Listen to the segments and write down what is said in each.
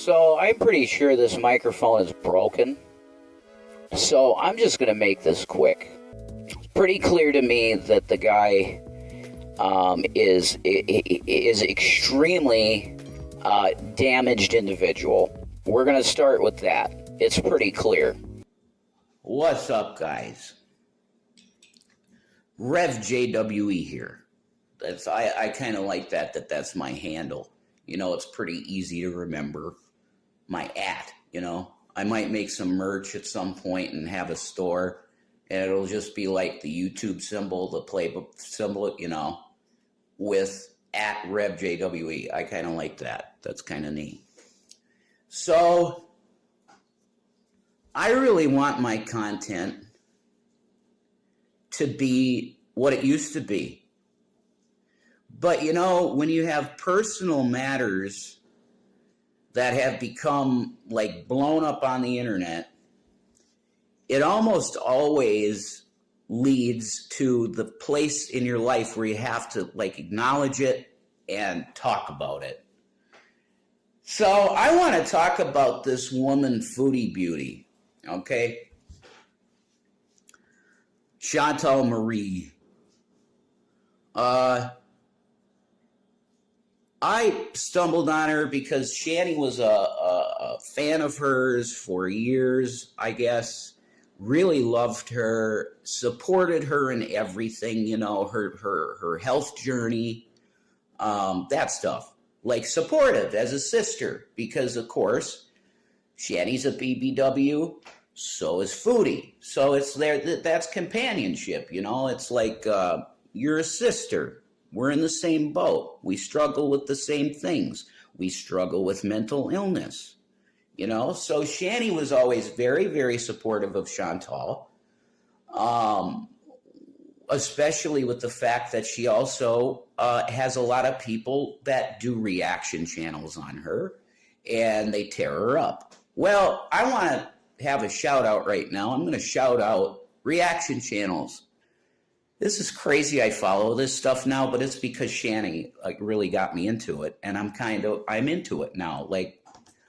So I'm pretty sure this microphone is broken. So I'm just going to make this quick. It's pretty clear to me that the guy is extremely damaged individual. We're going to start with that. It's pretty clear. What's up, guys? RevJWE here. I kind of like that's my handle. You know, it's pretty easy to remember. My @ you know. I might make some merch at some point and have a store, and it'll just be like the YouTube symbol, the playbook symbol, you know, with @RevJWE. I kind of like that. That's kind of neat. So, I really want my content to be what it used to be. But, you know, when you have personal matters that have become like blown up on the internet, it almost always leads to the place in your life where you have to like acknowledge it and talk about it. So I want to talk about this woman, Foodie Beauty, okay? Chantal Marie. I stumbled on her because Shanny was a fan of hers for years, I guess. Really loved her, supported her in everything, you know, her health journey, that stuff. Like supportive as a sister, because of course, Shanny's a BBW, so is Foodie. So it's that's companionship, you know. It's like you're a sister. We're in the same boat. We struggle with the same things. We struggle with mental illness, you know? So Shanny was always very, very supportive of Chantal, especially with the fact that she also has a lot of people that do reaction channels on her, and they tear her up. Well, I want to have a shout out right now. I'm going to shout out reaction channels. This is crazy. I follow this stuff now, but it's because Shanny like really got me into it, and I'm into it now. Like,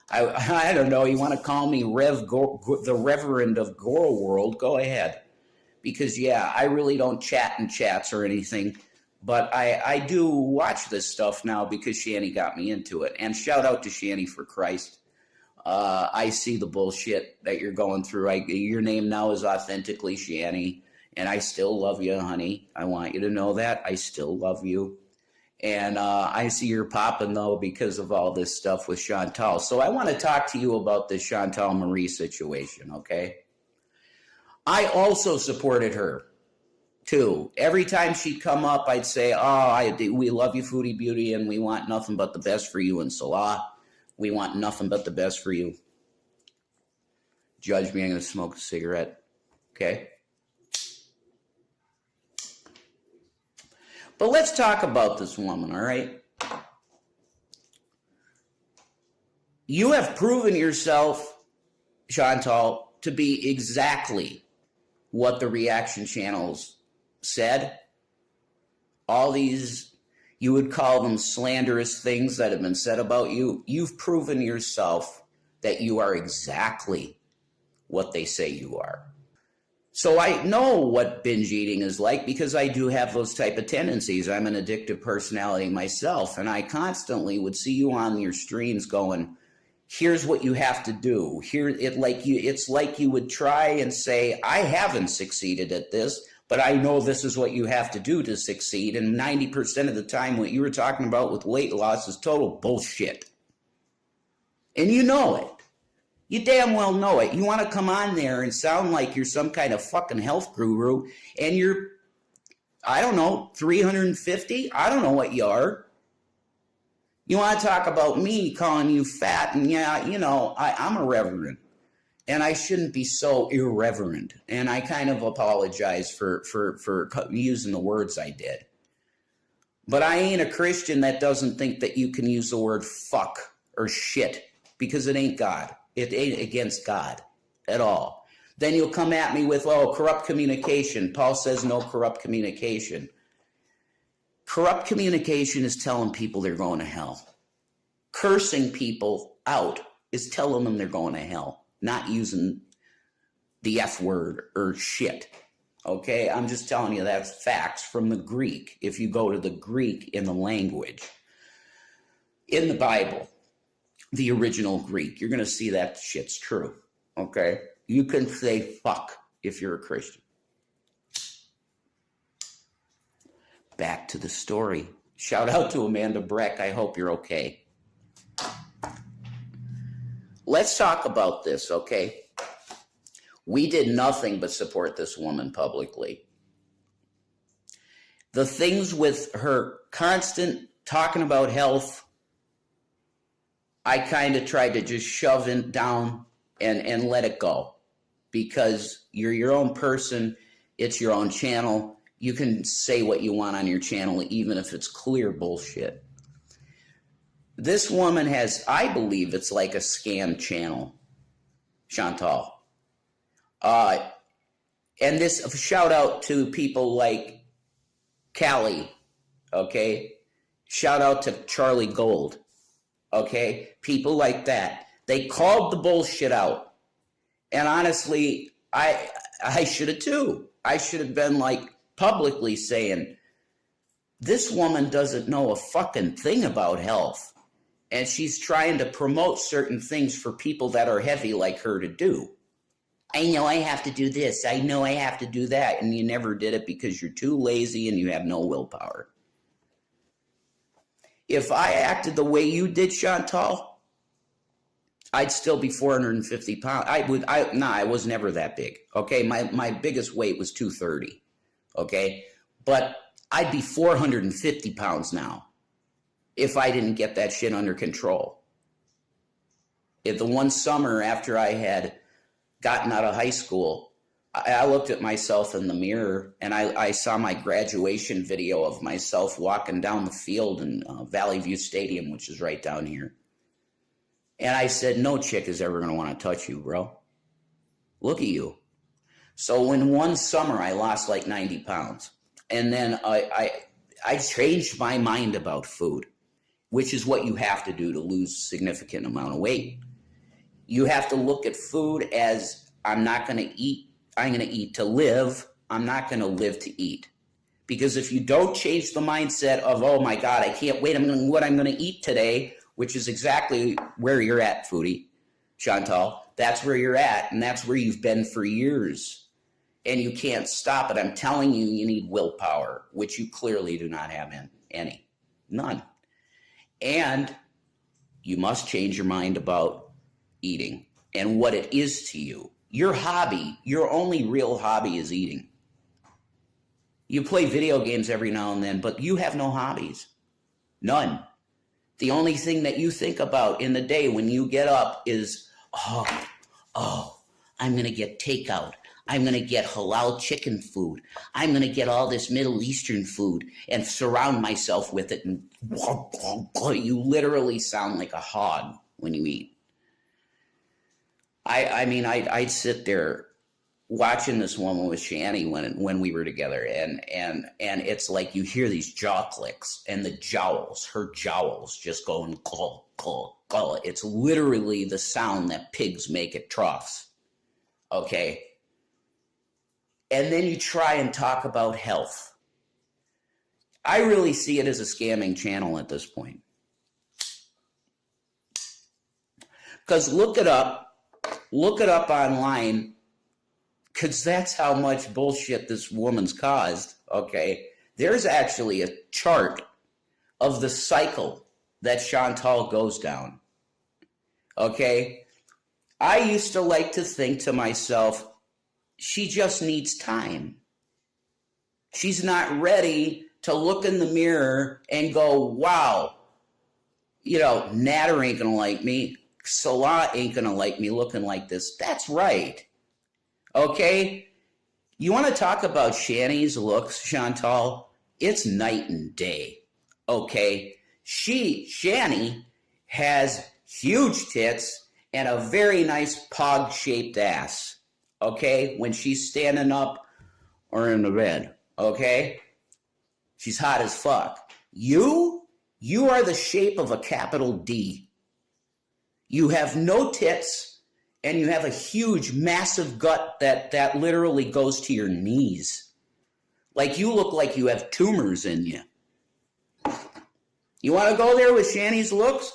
I don't know. You want to call me the Reverend of Gore World? Go ahead, because yeah, I really don't chat in chats or anything, but I do watch this stuff now because Shanny got me into it. And shout out to ShannyForChrist. I see the bullshit that you're going through. Your name now is authentically Shanny. And I still love you, honey. I want you to know that. I still love you. And I see you're popping, though, because of all this stuff with Chantal. So I want to talk to you about this Chantal Marie situation, okay? I also supported her, too. Every time she'd come up, I'd say, we love you, Foodie Beauty, and we want nothing but the best for you in Salah. We want nothing but the best for you. Judge me, I'm going to smoke a cigarette, okay? But let's talk about this woman, all right? You have proven yourself, Chantal, to be exactly what the reaction channels said. All these, you would call them slanderous things that have been said about you. You've proven yourself that you are exactly what they say you are. So I know what binge eating is like because I do have those type of tendencies. I'm an addictive personality myself, and I constantly would see you on your streams going, here's what you have to do. It's like you would try and say, I haven't succeeded at this, but I know this is what you have to do to succeed. And 90% of the time, what you were talking about with weight loss is total bullshit. And you know it. You damn well know it. You want to come on there and sound like you're some kind of fucking health guru, and you're, I don't know, 350? I don't know what you are. You want to talk about me calling you fat, and yeah, you know, I'm a reverend, and I shouldn't be so irreverent, and I kind of apologize for using the words I did. But I ain't a Christian that doesn't think that you can use the word fuck or shit, because it ain't God. It ain't against God at all. Then you'll come at me with, oh, corrupt communication. Paul says no corrupt communication. Corrupt communication is telling people they're going to hell. Cursing people out is telling them they're going to hell, not using the F word or shit. Okay, I'm just telling you that's facts from the Greek. If you go to the Greek in the language, in the Bible, the original Greek, you're going to see that shit's true. Okay, you can say fuck if you're a Christian. Back to the story. Shout out to Amanda Breck. I hope you're okay. Let's talk about this, okay? We did nothing but support this woman publicly. The things with her constant talking about health, I kind of tried to just shove it down and let it go. Because you're your own person. It's your own channel. You can say what you want on your channel, even if it's clear bullshit. This woman has, I believe it's like a scam channel, Chantal. And this shout out to people like Callie, okay? Shout out to Charlie Gold, okay? People like that. They called the bullshit out. And honestly, I should have too. I should have been like publicly saying, this woman doesn't know a fucking thing about health. And she's trying to promote certain things for people that are heavy like her to do. I know I have to do this. I know I have to do that. And you never did it because you're too lazy and you have no willpower. If I acted the way you did, Chantal, I'd still be 450 pounds. I was never that big. Okay. My biggest weight was 230. Okay. But I'd be 450 pounds now if I didn't get that shit under control. If the one summer after I had gotten out of high school, I looked at myself in the mirror and I saw my graduation video of myself walking down the field in Valley View Stadium, which is right down here. And I said, no chick is ever going to want to touch you, bro. Look at you. So in one summer, I lost like 90 pounds. And then I changed my mind about food, which is what you have to do to lose a significant amount of weight. You have to look at food as I'm not going to eat. I'm going to eat to live. I'm not going to live to eat. Because if you don't change the mindset of, oh my God, I can't wait, what I'm going to eat today, which is exactly where you're at, foodie, Chantal. That's where you're at, and that's where you've been for years. And you can't stop it. I'm telling you, you need willpower, which you clearly do not have any. None. And you must change your mind about eating and what it is to you. Your hobby, your only real hobby is eating. You play video games every now and then, but you have no hobbies. None. The only thing that you think about in the day when you get up is, oh, I'm going to get takeout. I'm going to get halal chicken food. I'm going to get all this Middle Eastern food and surround myself with it. And you literally sound like a hog when you eat. I'd sit there watching this woman with Shanny when we were together, and it's like you hear these jaw clicks and the jowls, her jowls just going gulp, gulp, gulp. It's literally the sound that pigs make at troughs. Okay. And then you try and talk about health. I really see it as a scamming channel at this point. Because look it up online, because that's how much bullshit this woman's caused, okay? There's actually a chart of the cycle that Chantal goes down, okay? I used to like to think to myself, she just needs time. She's not ready to look in the mirror and go, wow, Natter ain't gonna like me. Salah ain't gonna like me looking like this. That's right. Okay? You want to talk about Shanny's looks, Chantal? It's night and day. Okay? Shanny has huge tits and a very nice pog-shaped ass. Okay? When she's standing up or in the bed. Okay? She's hot as fuck. You are the shape of a capital D. You have no tits, and you have a huge, massive gut that literally goes to your knees. Like you look like you have tumors in you. You want to go there with Shanny's looks?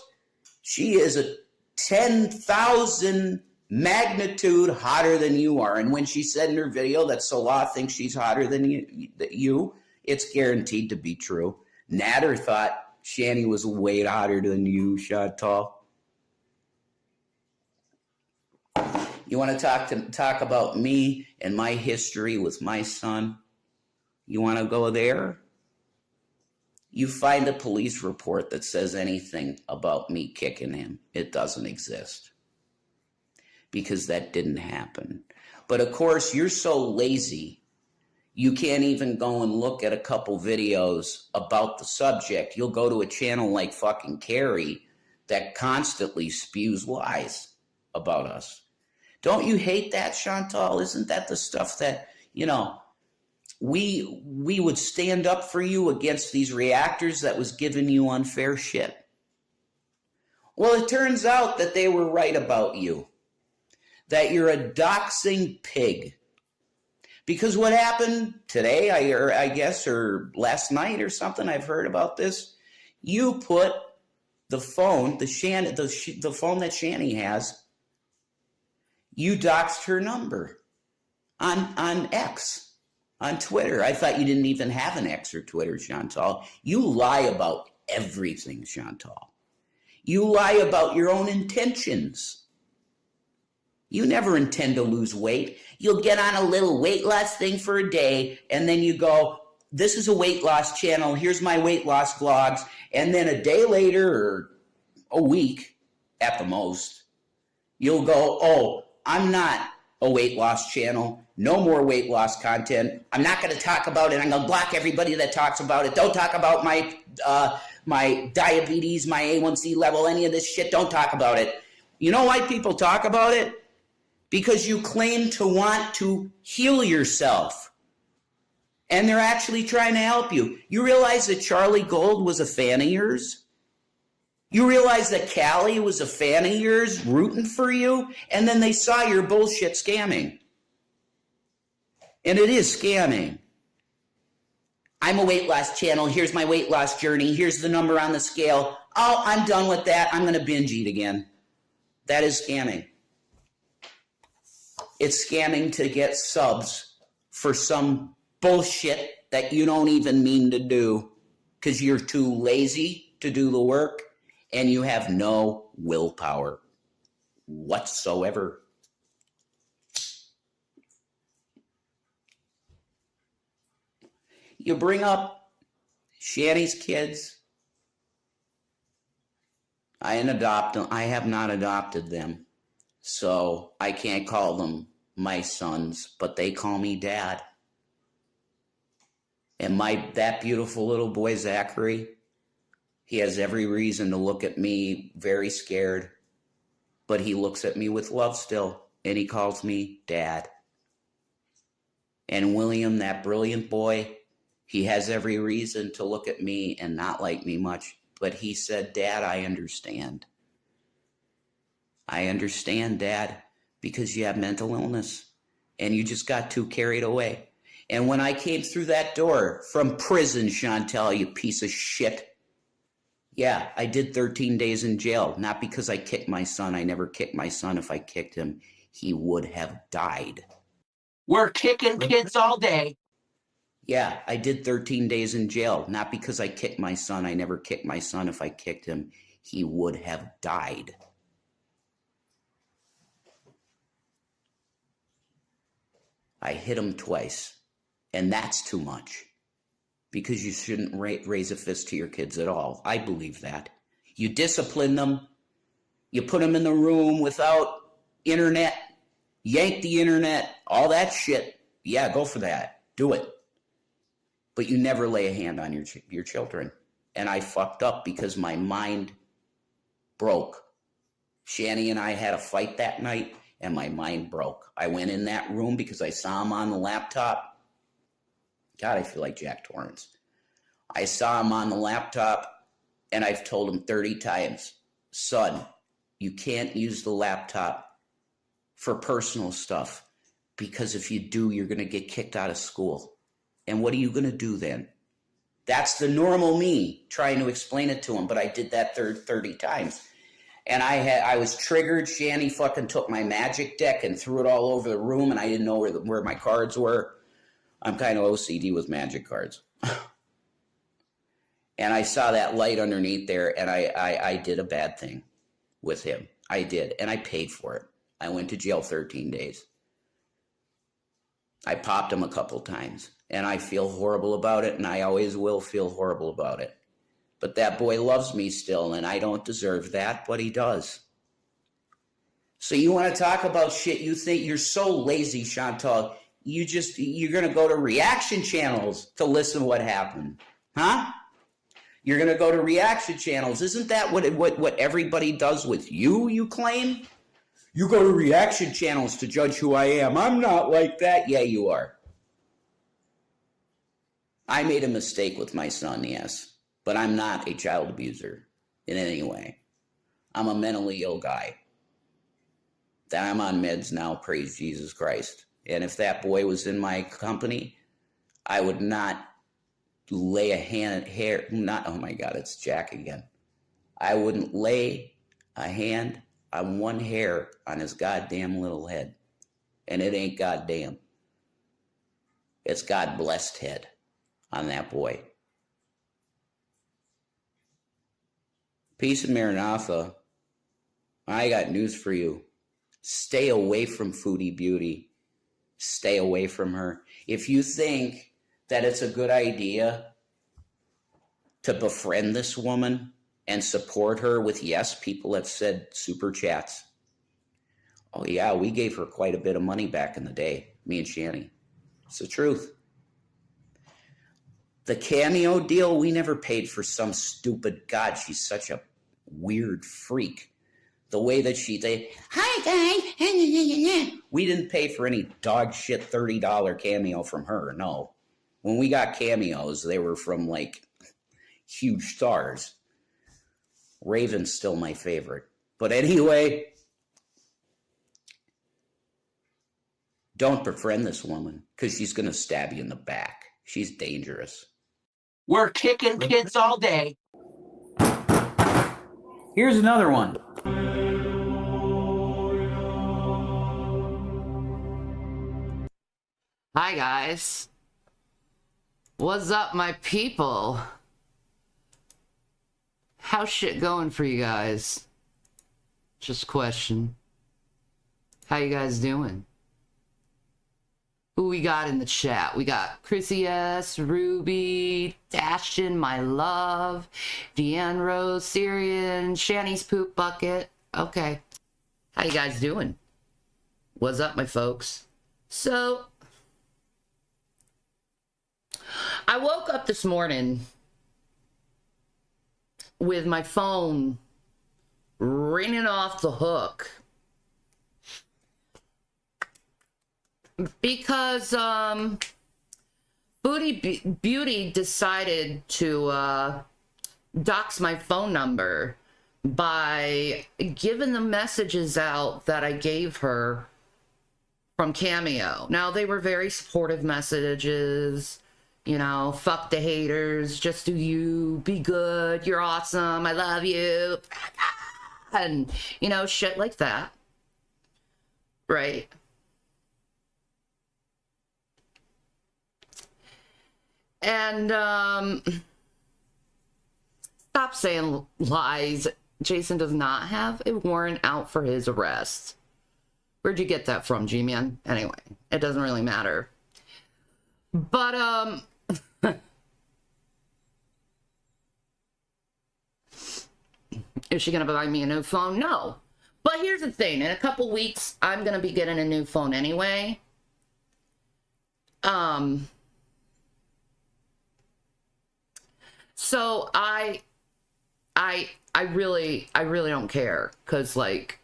She is a 10,000 magnitude hotter than you are. And when she said in her video that Salah thinks she's hotter than you, it's guaranteed to be true. Nader thought Shanny was way hotter than you, Chantal. You want to talk about me and my history with my son? You want to go there? You find a police report that says anything about me kicking him. It doesn't exist. Because that didn't happen. But of course, you're so lazy, you can't even go and look at a couple videos about the subject. You'll go to a channel like fucking Carrie that constantly spews lies about us. Don't you hate that, Chantal? Isn't that the stuff that, we would stand up for you against these reactors that was giving you unfair shit? Well, it turns out that they were right about you. That you're a doxing pig. Because what happened today, I guess, or last night or something, I've heard about this. You put the phone, the phone that Shanny has, you doxed her number on X, on Twitter. I thought you didn't even have an X or Twitter, Chantal. You lie about everything, Chantal. You lie about your own intentions. You never intend to lose weight. You'll get on a little weight loss thing for a day, and then you go, this is a weight loss channel, here's my weight loss vlogs, and then a day later, or a week at the most, you'll go, oh, I'm not a weight loss channel, no more weight loss content, I'm not going to talk about it, I'm going to block everybody that talks about it, don't talk about my diabetes, my A1C level, any of this shit, don't talk about it. You know why people talk about it? Because you claim to want to heal yourself. And they're actually trying to help you. You realize that Charlie Gold was a fan of yours? You realize that Callie was a fan of yours, rooting for you? And then they saw your bullshit scamming. And it is scamming. I'm a weight loss channel. Here's my weight loss journey. Here's the number on the scale. Oh, I'm done with that. I'm going to binge eat again. That is scamming. It's scamming to get subs for some bullshit that you don't even mean to do because you're too lazy to do the work and you have no willpower whatsoever. You bring up Shanny's kids. I have not adopted them. So I can't call them my sons, but they call me dad. And that beautiful little boy, Zachary, he has every reason to look at me very scared, but he looks at me with love still, and he calls me dad. And William, that brilliant boy, he has every reason to look at me and not like me much, but he said, Dad, I understand. I understand, Dad, because you have mental illness and you just got too carried away. And when I came through that door from prison, Chantal, you piece of shit, yeah, I did 13 days in jail, not because I kicked my son. I never kicked my son. If I kicked him, he would have died. We're kicking kids all day. Yeah, I did 13 days in jail, not because I kicked my son. I never kicked my son. If I kicked him, he would have died. I hit him twice, and that's too much because you shouldn't raise a fist to your kids at all. I believe that. You discipline them. You put them in the room without internet, yank the internet, all that shit. Yeah, go for that. Do it. But you never lay a hand on your children. And I fucked up because my mind broke. Shanny and I had a fight that night, and my mind broke. I went in that room because I saw him on the laptop. God, I feel like Jack Torrance. I saw him on the laptop, and I've told him 30 times, son, You can't use the laptop for personal stuff, because if you do, you're going to get kicked out of school. And what are you going to do then? That's the normal me trying to explain it to him, but I did that 30 times. And I was triggered. Shanny fucking took my magic deck and threw it all over the room, and I didn't know where my cards were. I'm kind of OCD with magic cards. And I saw that light underneath there, and I did a bad thing with him. I did, and I paid for it. I went to jail 13 days. I popped him a couple times, and I feel horrible about it, and I always will feel horrible about it. But that boy loves me still, and I don't deserve that, but he does. So you want to talk about shit? You think you're so lazy, Chantal. You're going to go to reaction channels to listen to what happened. Huh? You're going to go to reaction channels. Isn't that what everybody does with you, you claim? You go to reaction channels to judge who I am. I'm not like that. Yeah, you are. I made a mistake with my son, yes. But I'm not a child abuser in any way. I'm a mentally ill guy. That I'm on meds now, praise Jesus Christ. And if that boy was in my company, I would not lay oh my God, it's Jack again. I wouldn't lay a hand on one hair on his goddamn little head. And it ain't goddamn. It's God blessed head on that boy. Peace and Maranatha. I got news for you. Stay away from Foodie Beauty. Stay away from her. If you think that it's a good idea to befriend this woman and support her with, yes, people have said super chats. Oh yeah, we gave her quite a bit of money back in the day, me and Shanny. It's the truth. The Cameo deal, we never paid for some stupid, God, she's such a weird freak. The way that hi guys, we didn't pay for any dog shit $30 Cameo from her, no. When we got Cameos, they were from like huge stars. Raven's still my favorite. But anyway, don't befriend this woman, because she's going to stab you in the back. She's dangerous. We're kicking kids all day. Here's another one. Hi guys. What's up, my people? How's shit going for you guys? Just a question. How you guys doing? Who we got in the chat? We got Chrissy S, Ruby, Dashin, My Love, Deanne Rose, Syrian, Shanny's Poop Bucket. Okay. How you guys doing? What's up, my folks? So, I woke up this morning with my phone ringing off the hook. Because Beauty decided to dox my phone number by giving the messages out that I gave her from Cameo. Now, they were very supportive messages. You know, fuck the haters, just do you, be good, you're awesome, I love you. And, you know, shit like that. Right? And, stop saying lies. Jason does not have a warrant out for his arrest. Where'd you get that from, G-Man? Anyway, it doesn't really matter. But, is she gonna buy me a new phone? No. But here's the thing. In a couple weeks, I'm gonna be getting a new phone anyway. So I really don't care, because like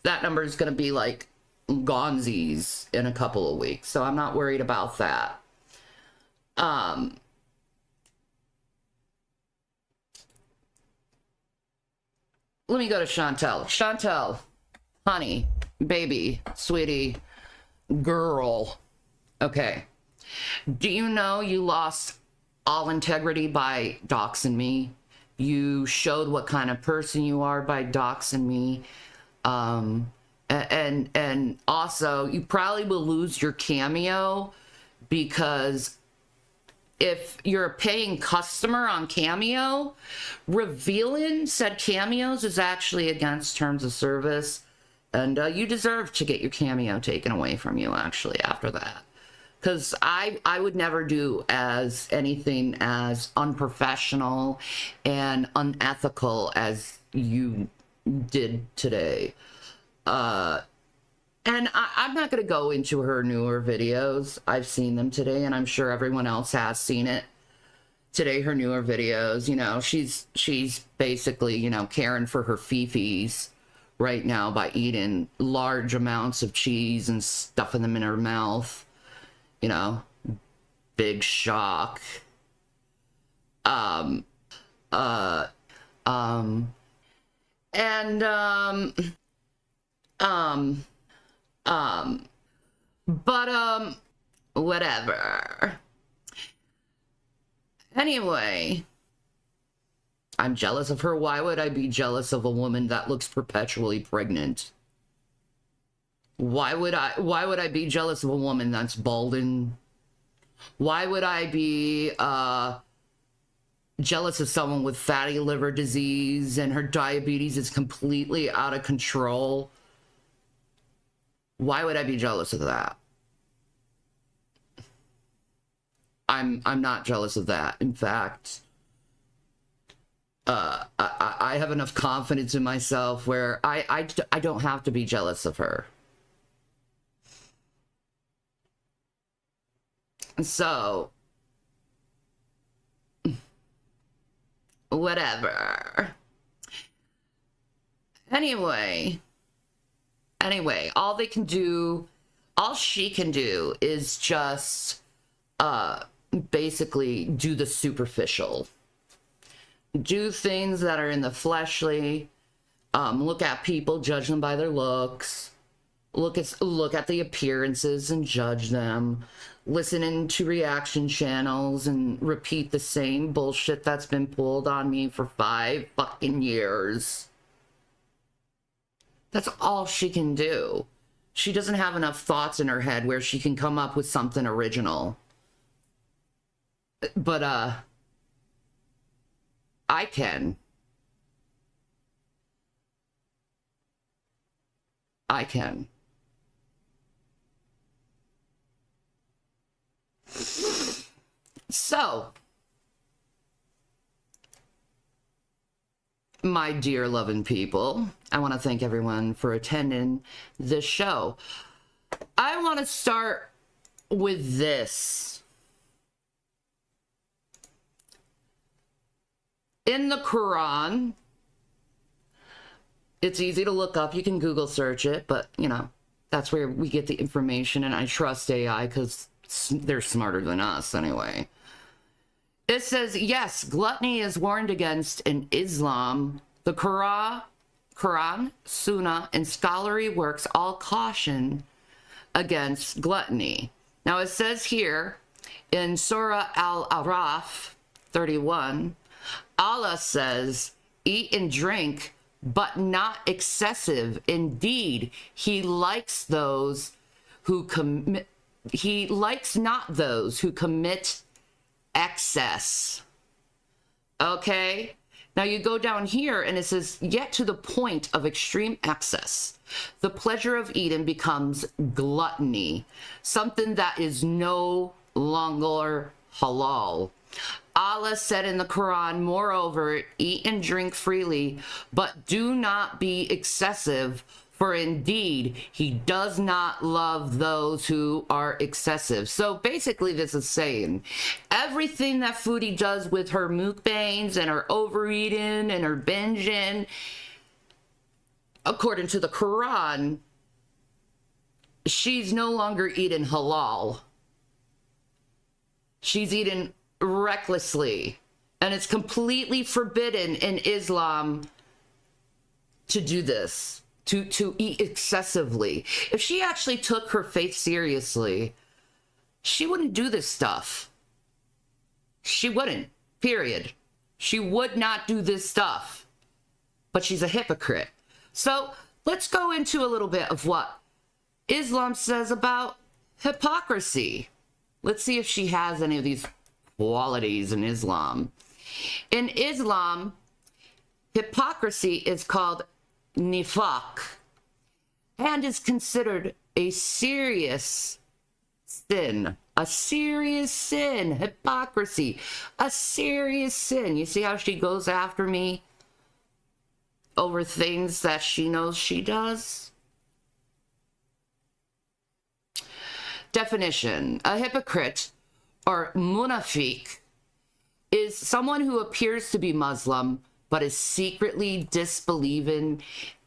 that number is gonna be like gonzies in a couple of weeks, so I'm not worried about that. let me go to Chantel. Chantel, honey, baby, sweetie, girl. Okay. Do you know you lost all integrity by doxing me? You showed what kind of person you are by doxing me. And also, you probably will lose your Cameo, because if you're a paying customer on Cameo, revealing said cameos is actually against terms of service, and you deserve to get your Cameo taken away from you, actually, after that. Because I would never do as anything as unprofessional and unethical as you did today. And I'm not going to go into her newer videos. I've seen them today, and I'm sure everyone else has seen it today, her newer videos. You know, she's basically, you know, caring for her fifis right now by eating large amounts of cheese and stuffing them in her mouth. You know, big shock. But whatever. Anyway, I'm jealous of her. Why would I be jealous of a woman that looks perpetually pregnant? Why would I be jealous of a woman that's balding? Why would I be jealous of someone with fatty liver disease and her diabetes is completely out of control? Why would I be jealous of that? I'm not jealous of that. In fact, I have enough confidence in myself where I don't have to be jealous of her. So, whatever. Anyway, all she can do is just basically do the superficial. Do things that are in the fleshly. Look at people, judge them by their looks. Look at the appearances and judge them. Listen into reaction channels and repeat the same bullshit that's been pulled on me for 5 fucking years. That's all she can do. She doesn't have enough thoughts in her head where she can come up with something original. But, I can. So, my dear loving people, I want to thank everyone for attending this show. I want to start with this. In the Quran, it's easy to look up. You can Google search it, but, you know, that's where we get the information, and I trust AI because they're smarter than us anyway. It says, yes, gluttony is warned against in Islam. The Quran, Sunnah, and scholarly works all caution against gluttony. Now it says here in Surah Al-Araf 31, Allah says, eat and drink, but not excessive. Indeed, he likes those who he likes not those who commit excess. Okay? Now you go down here and it says, yet to the point of extreme excess, the pleasure of eating becomes gluttony, something that is no longer halal. Allah said in the Quran, moreover, eat and drink freely, but do not be excessive, for indeed, he does not love those who are excessive. So basically this is saying, everything that Foodie does with her mukbangs and her overeating and her binging, according to the Quran, she's no longer eating halal. She's eating recklessly, and it's completely forbidden in Islam to do this, to eat excessively. If she actually took her faith seriously, she wouldn't do this stuff. She wouldn't, period. She would not do this stuff. But she's a hypocrite. So let's go into a little bit of what Islam says about hypocrisy. Let's see if she has any of these qualities in Islam. In Islam, hypocrisy is called nifaq and is considered a serious sin. A serious sin. Hypocrisy. A serious sin. You see how she goes after me over things that she knows she does? Definition. A hypocrite, or munafiq, is someone who appears to be Muslim but is secretly disbelieving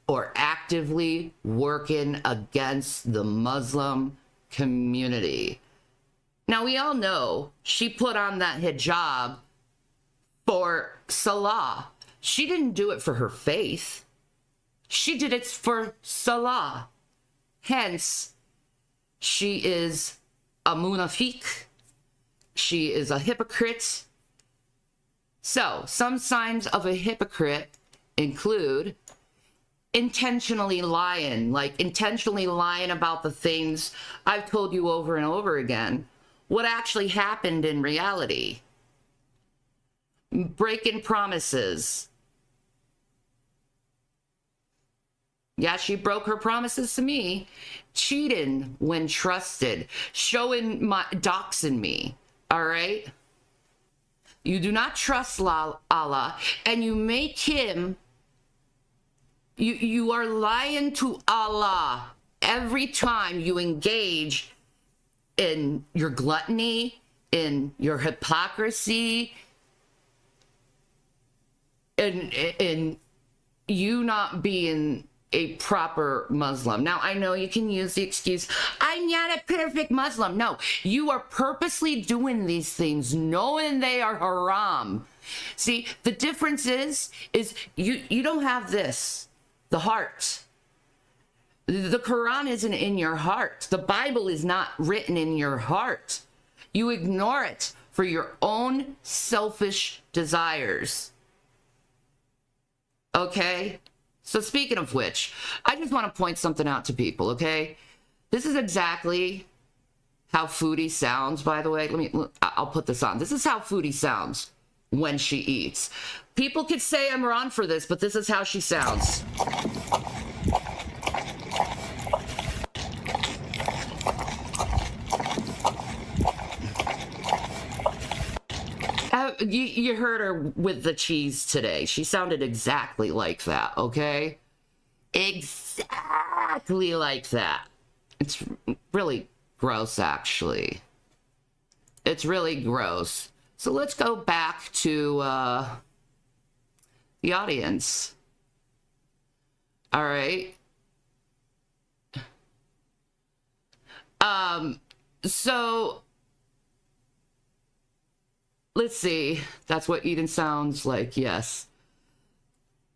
or actively working against the Muslim community. Now, we all know she put on that hijab for Salah. She didn't do it for her faith. She did it for Salah. Hence, she is a munafiq. She is a hypocrite. So, some signs of a hypocrite include intentionally lying, like intentionally lying about the things I've told you over and over again, what actually happened in reality. Breaking promises. Yeah, she broke her promises to me. Cheating when trusted. Doxing me. All right? You do not trust Allah, and you make him, you are lying to Allah every time you engage in your gluttony, in your hypocrisy, in you not being a proper Muslim. Now, I know you can use the excuse, I'm not a perfect Muslim. No, you are purposely doing these things, knowing they are haram. See, the difference is you don't have this, the heart. The Quran isn't in your heart. The Bible is not written in your heart. You ignore it for your own selfish desires. Okay? So speaking of which, I just want to point something out to people, okay? This is exactly how Foodie sounds, by the way. I'll put this on. This is how Foodie sounds when she eats. People could say I'm wrong for this, but this is how she sounds. You heard her with the cheese today. She sounded exactly like that, okay? Exactly like that. It's really gross, actually. It's really gross. So let's go back to the audience. All right. So let's see. That's what Eden sounds like, yes.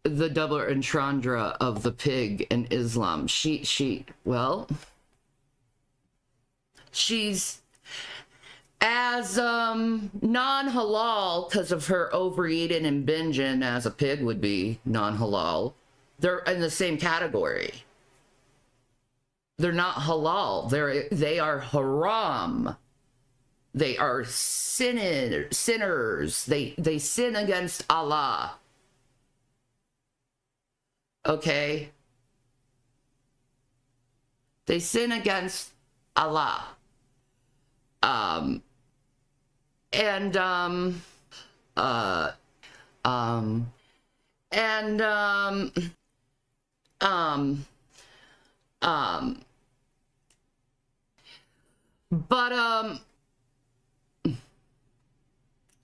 The double entendre of the pig in Islam. Well, she's as non-halal because of her overeating and binging as a pig would be non-halal. They're in the same category. They're not halal. They are haram. They are sinners. They sin against Allah. Okay? They sin against Allah.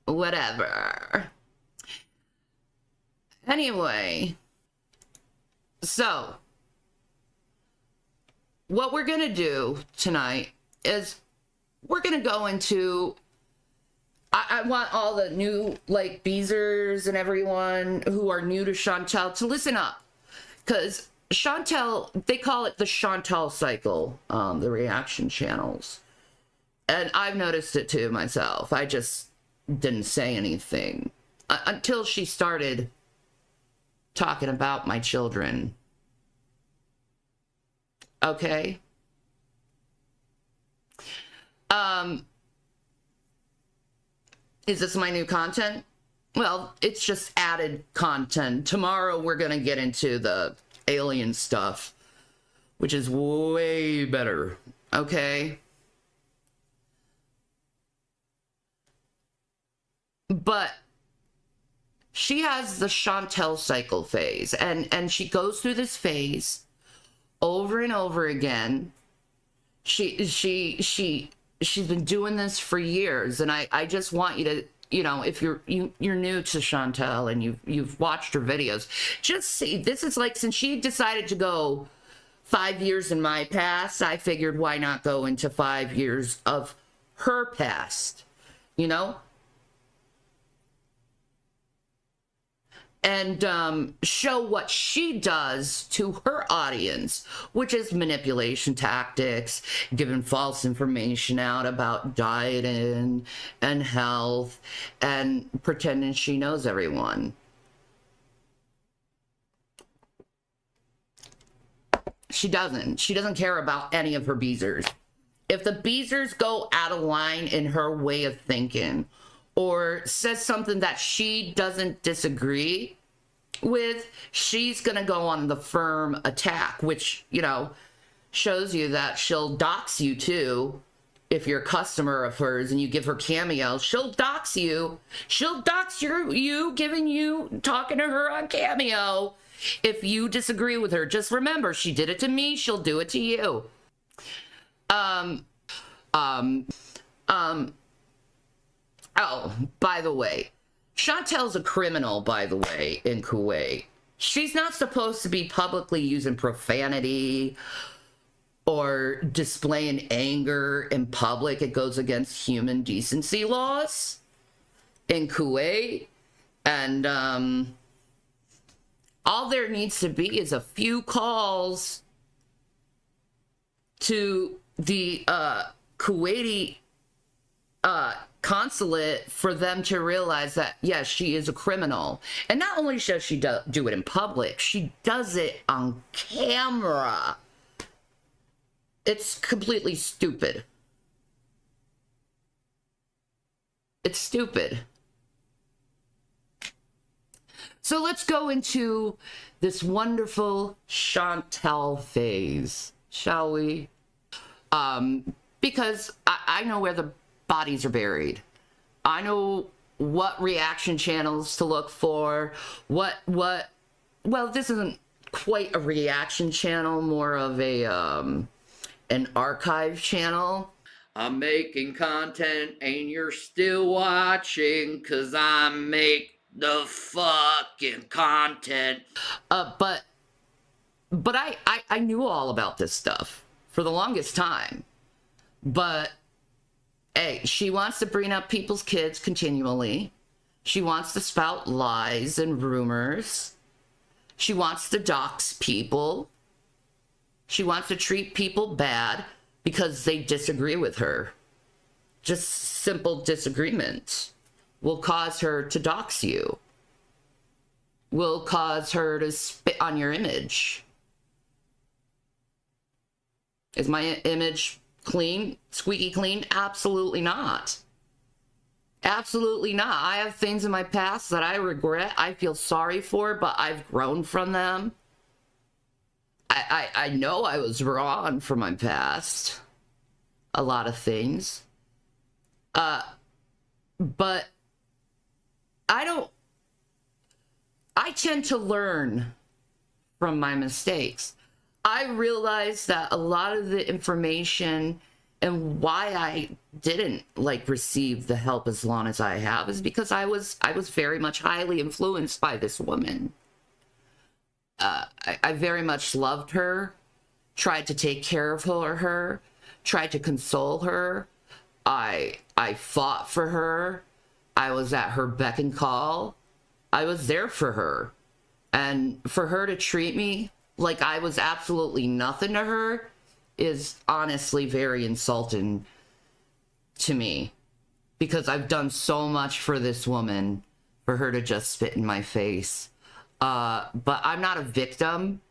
Whatever. Anyway, so what we're gonna do tonight is we're gonna go into, I want all the new, like, Beezers and everyone who are new to Chantel to listen up. Because Chantel, they call it the Chantel cycle, the reaction channels. And I've noticed it too myself. I just didn't say anything until she started talking about my children. Okay? Is this my new content? Well, it's just added content. Tomorrow we're going to get into the alien stuff, which is way better. Okay? But she has the Chantel cycle phase, and she goes through this phase over and over again. She's been doing this for years, and I just want you to, you know, if you're new to Chantel and you've watched her videos, just see, this is like, since she decided to go 5 years in my past, I figured why not go into 5 years of her past, you know? And show what she does to her audience, which is manipulation tactics, giving false information out about dieting and health, and pretending she knows everyone. She doesn't. She doesn't care about any of her beezers. If the beezers go out of line in her way of thinking, or says something that she doesn't disagree with, she's going to go on the firm attack, which, you know, shows you that she'll dox you too. If you're a customer of hers and you give her Cameo, she'll dox you. She'll dox you talking to her on Cameo. If you disagree with her, just remember, she did it to me, she'll do it to you. Oh, by the way, Chantel's a criminal, by the way, in Kuwait. She's not supposed to be publicly using profanity or displaying anger in public. It goes against human decency laws in Kuwait. And all there needs to be is a few calls to the Kuwaiti consulate for them to realize that, yes, she is a criminal. And not only does she do it in public, she does it on camera. It's completely stupid. It's stupid. So let's go into this wonderful Chantel phase, shall we? Because I know where the bodies are buried. I know what reaction channels to look for, well, this isn't quite a reaction channel, more of a an archive channel. I'm making content and you're still watching 'cause I make the fucking content. But I knew all about this stuff for the longest time. But hey, she wants to bring up people's kids continually. She wants to spout lies and rumors. She wants to dox people. She wants to treat people bad because they disagree with her. Just simple disagreements will cause her to dox you. Will cause her to spit on your image. Is my image clean, squeaky clean? Absolutely not. Absolutely not. I have things in my past that I regret, I feel sorry for, but I've grown from them. I know I was wrong for my past. A lot of things. But I tend to learn from my mistakes. I realized that a lot of the information and why I didn't receive the help as long as I have is because I was very much highly influenced by this woman. I very much loved her, tried to take care of her, tried to console her. I fought for her. I was at her beck and call. I was there for her. And for her to treat me like I was absolutely nothing to her is honestly very insulting to me, because I've done so much for this woman for her to just spit in my face. But I'm not a victim.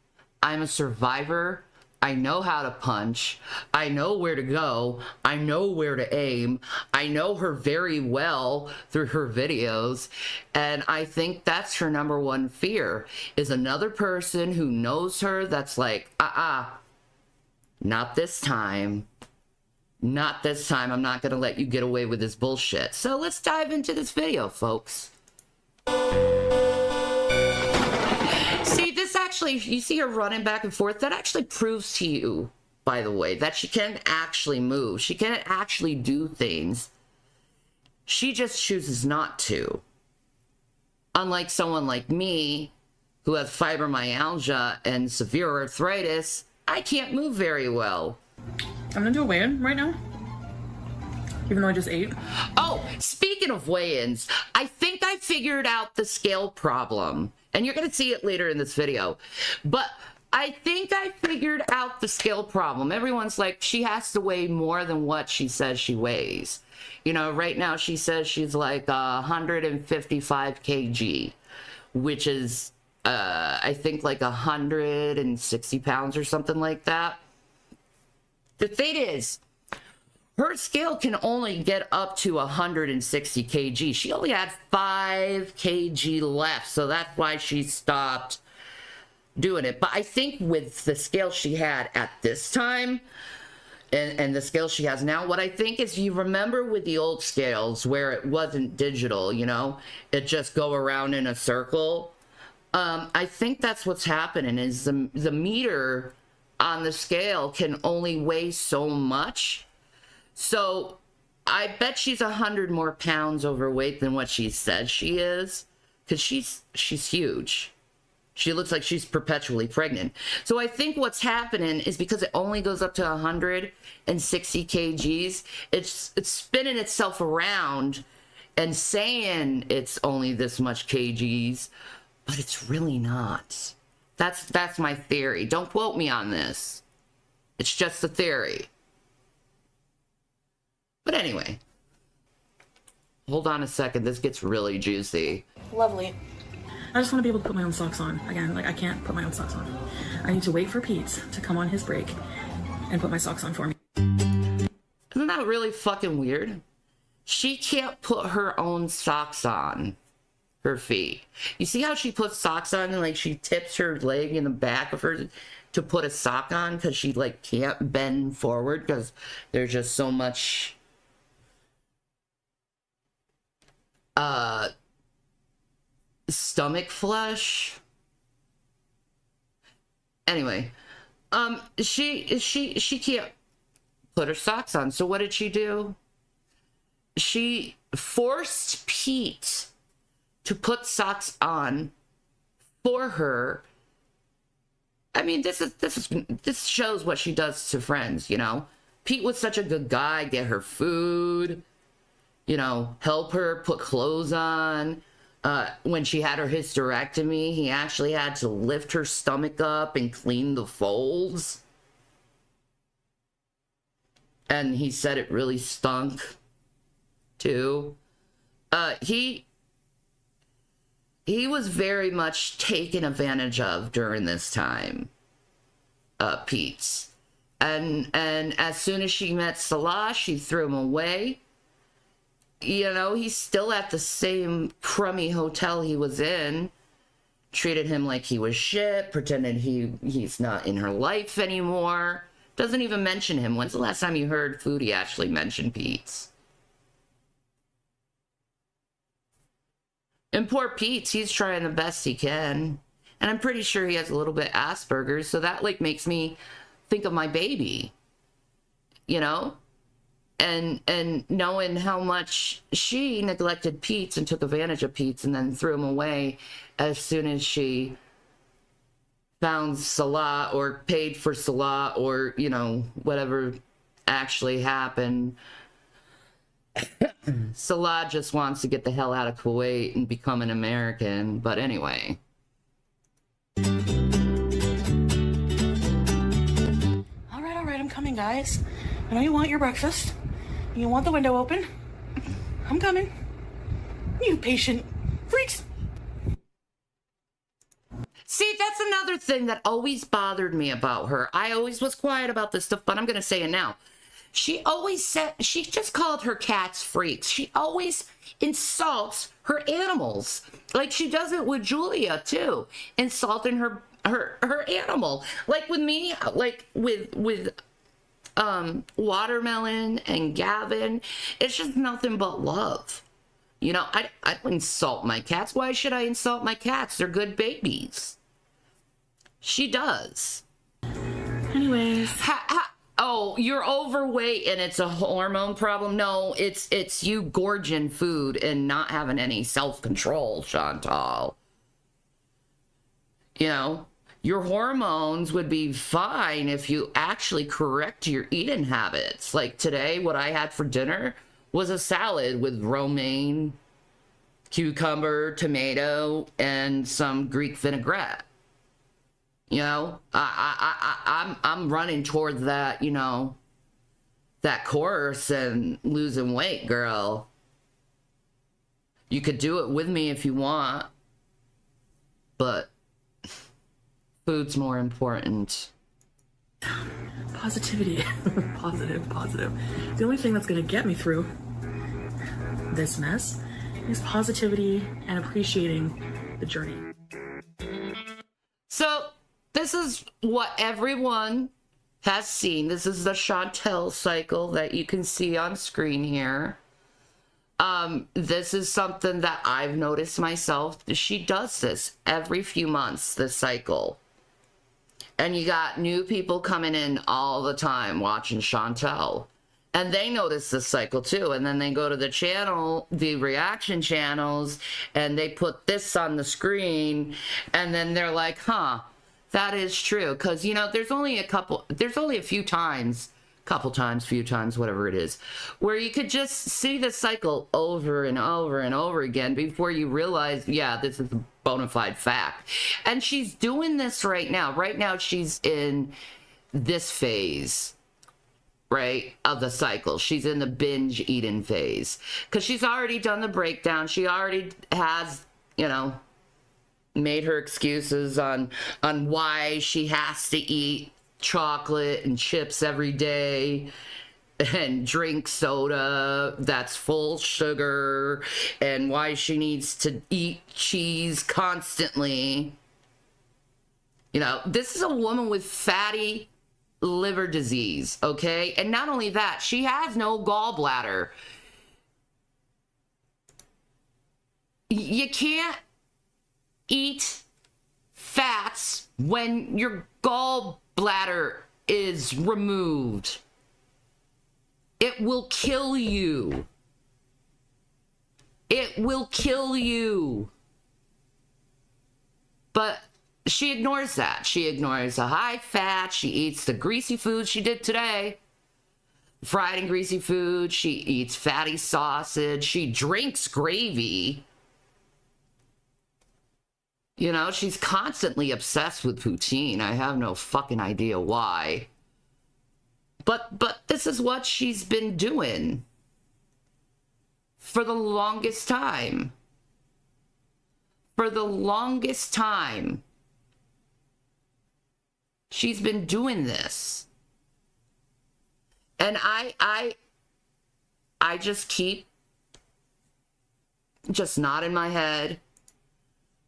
I'm a survivor. I know how to punch. I know where to go. I know where to aim. I know her very well through her videos. And I think that's her number one fear, is another person who knows her that's like, not this time. Not this time. I'm not going to let you get away with this bullshit. So let's dive into this video, folks. See, this actually, you see her running back and forth. That actually proves to you, by the way, that she can actually move. She can actually do things. She just chooses not to. Unlike someone like me, who has fibromyalgia and severe arthritis, I can't move very well. I'm gonna do a weigh-in right now, even though I just ate. Oh, speaking of weigh-ins, I think I figured out the scale problem. And you're going to see it later in this video. But I think I figured out the scale problem. Everyone's like, she has to weigh more than what she says she weighs. You know, right now she says she's like 155 kg, which is, I think, like 160 pounds or something like that. The thing is, her scale can only get up to 160 kg. She only had 5 kg left, so that's why she stopped doing it. But I think with the scale she had at this time and the scale she has now, what I think is, you remember with the old scales where it wasn't digital, you know, it just go around in a circle. I think that's what's happening, is the meter on the scale can only weigh so much. So I bet she's 100 more pounds overweight than what she said she is, because she's huge. She looks like she's perpetually pregnant. So I think what's happening is, because it only goes up to 160 kgs, it's spinning itself around and saying it's only this much kgs, but it's really not. That's my theory. Don't quote me on this. It's just a theory. But anyway, hold on a second. This gets really juicy. Lovely. I just want to be able to put my own socks on. Again, like, I can't put my own socks on. I need to wait for Pete to come on his break and put my socks on for me. Isn't that really fucking weird? She can't put her own socks on her feet. You see how she puts socks on and, like, she tips her leg in the back of her to put a sock on, because she, like, can't bend forward because there's just so much stomach flesh. Anyway, she can't put her socks on. So what did she do? She forced Pete to put socks on for her. I mean, this shows what she does to friends, you know. Pete was such a good guy, get her food, you know, help her put clothes on. When she had her hysterectomy, he actually had to lift her stomach up and clean the folds. And he said it really stunk, too. He was very much taken advantage of during this time, Pete. And as soon as she met Salah, she threw him away. You know, he's still at the same crummy hotel he was in, treated him like he was shit, pretended he's not in her life anymore, doesn't even mention him. When's the last time you heard Foodie actually mention Pete? And poor Pete, he's trying the best he can. And I'm pretty sure he has a little bit Asperger's, so that, like, makes me think of my baby, you know? And knowing how much she neglected Pete and took advantage of Pete and then threw him away as soon as she found Salah or paid for Salah or, you know, whatever actually happened. Salah just wants to get the hell out of Kuwait and become an American. But anyway. I'm coming, guys. I know you want your breakfast. You want the window open. I'm coming. You patient freaks. See, that's another thing that always bothered me about her. I always was quiet about this stuff, but I'm going to say it now. She always said, she just called her cats freaks. She always insults her animals. Like she does it with Julia too, insulting her animal. Like with me, like with Watermelon and Gavin, it's just nothing but love. You know, I don't insult my cats. Why should I insult my cats? They're good babies. She does. Anyways. Oh, you're overweight and it's a hormone problem? No, it's you gorging food and not having any self-control, Chantal. You know, your hormones would be fine if you actually correct your eating habits. Like today, what I had for dinner was a salad with romaine, cucumber, tomato, and some Greek vinaigrette. You know, I'm running toward that, you know, that course and losing weight, girl. You could do it with me if you want, but food's more important. Positivity. Positive. The only thing that's going to get me through this mess is positivity and appreciating the journey. So this is what everyone has seen. This is the Chantal cycle that you can see on screen here. This is something that I've noticed myself. She does this every few months, this cycle. And you got new people coming in all the time watching Chantal. And they notice this cycle too. And then they go to the channel, the reaction channels, and they put this on the screen. And then they're like, huh, that is true. Because, you know, there's only a few times, whatever it is, where you could just see the cycle over and over and over again before you realize, yeah, this is a bona fide fact. And she's doing this right now. Right now, she's in this phase, right, of the cycle. She's in the binge eating phase because she's already done the breakdown. She already has, you know, made her excuses on why she has to eat chocolate and chips every day and drink soda that's full sugar and why she needs to eat cheese constantly. You know, this is a woman with fatty liver disease, okay? And not only that, she has no gallbladder. You can't eat fats when your gallbladder is removed. It will kill you. It will kill you. But she ignores that. She ignores the high fat. She eats the greasy food she did today. Fried and greasy food. She eats fatty sausage. She drinks gravy. You know, she's constantly obsessed with poutine. I have no fucking idea why. But this is what she's been doing for the longest time. For the longest time. She's been doing this. And I just keep just nodding my head,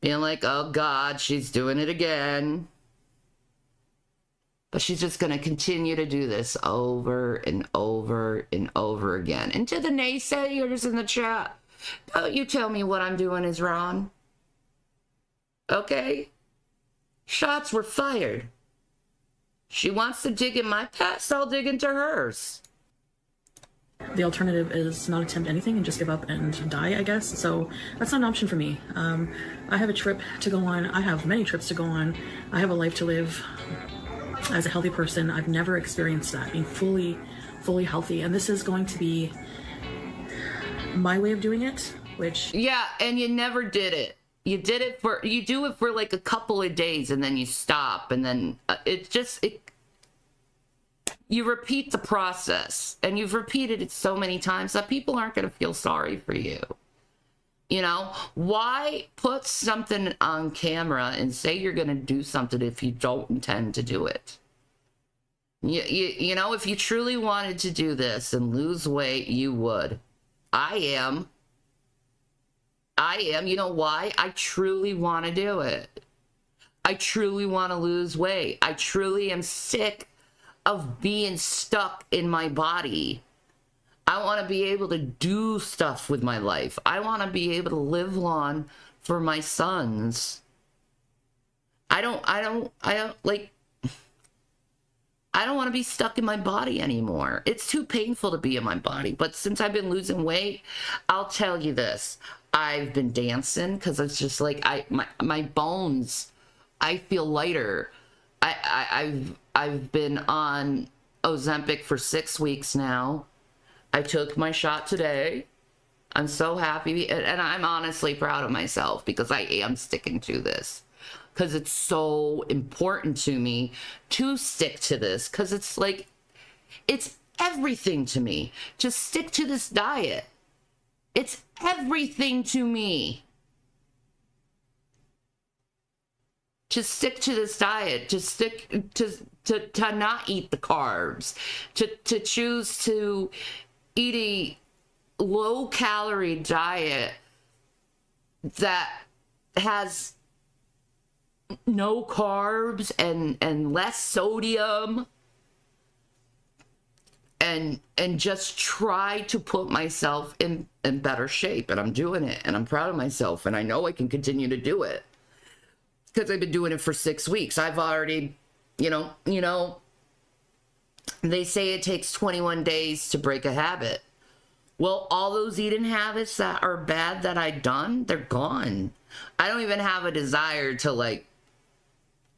being like, oh God, she's doing it again. But she's just going to continue to do this over and over and over again. And to the naysayers in the chat, don't you tell me what I'm doing is wrong. Okay? Shots were fired. She wants to dig in my past, I'll dig into hers. The alternative is not attempt anything and just give up and die, I guess. So that's not an option for me. I have a trip to go on. I have many trips to go on. I have a life to live as a healthy person. I've never experienced that, being fully healthy. And this is going to be my way of doing it, which... Yeah, and you never did it. You do it for like a couple of days and then you stop and then you repeat the process, and you've repeated it so many times that people aren't going to feel sorry for you. You know, why put something on camera and say you're going to do something if you don't intend to do it? You know, if you truly wanted to do this and lose weight, you would. I am. You know why? I truly want to do it. I truly want to lose weight. I truly am sick of being stuck in my body. I want to be able to do stuff with my life. I want to be able to live long for my sons. I don't want to be stuck in my body anymore. It's too painful to be in my body. But since I've been losing weight, I'll tell you this. I've been dancing because it's just like my bones, I feel lighter. I've been on Ozempic for 6 weeks now. I took my shot today. I'm so happy, and I'm honestly proud of myself because I am sticking to this. Because it's so important to me to stick to this. Because it's like, it's everything to me. Just stick to this diet. It's everything to me. Just stick to this diet. Just stick to not eat the carbs. To choose to eat a low-calorie diet that has no carbs and less sodium, and just try to put myself in better shape. And I'm doing it, and I'm proud of myself, and I know I can continue to do it because I've been doing it for 6 weeks. I've already, you know, they say it takes 21 days to break a habit. Well, all those eating habits that are bad that I've done, they're gone. I don't even have a desire to, like,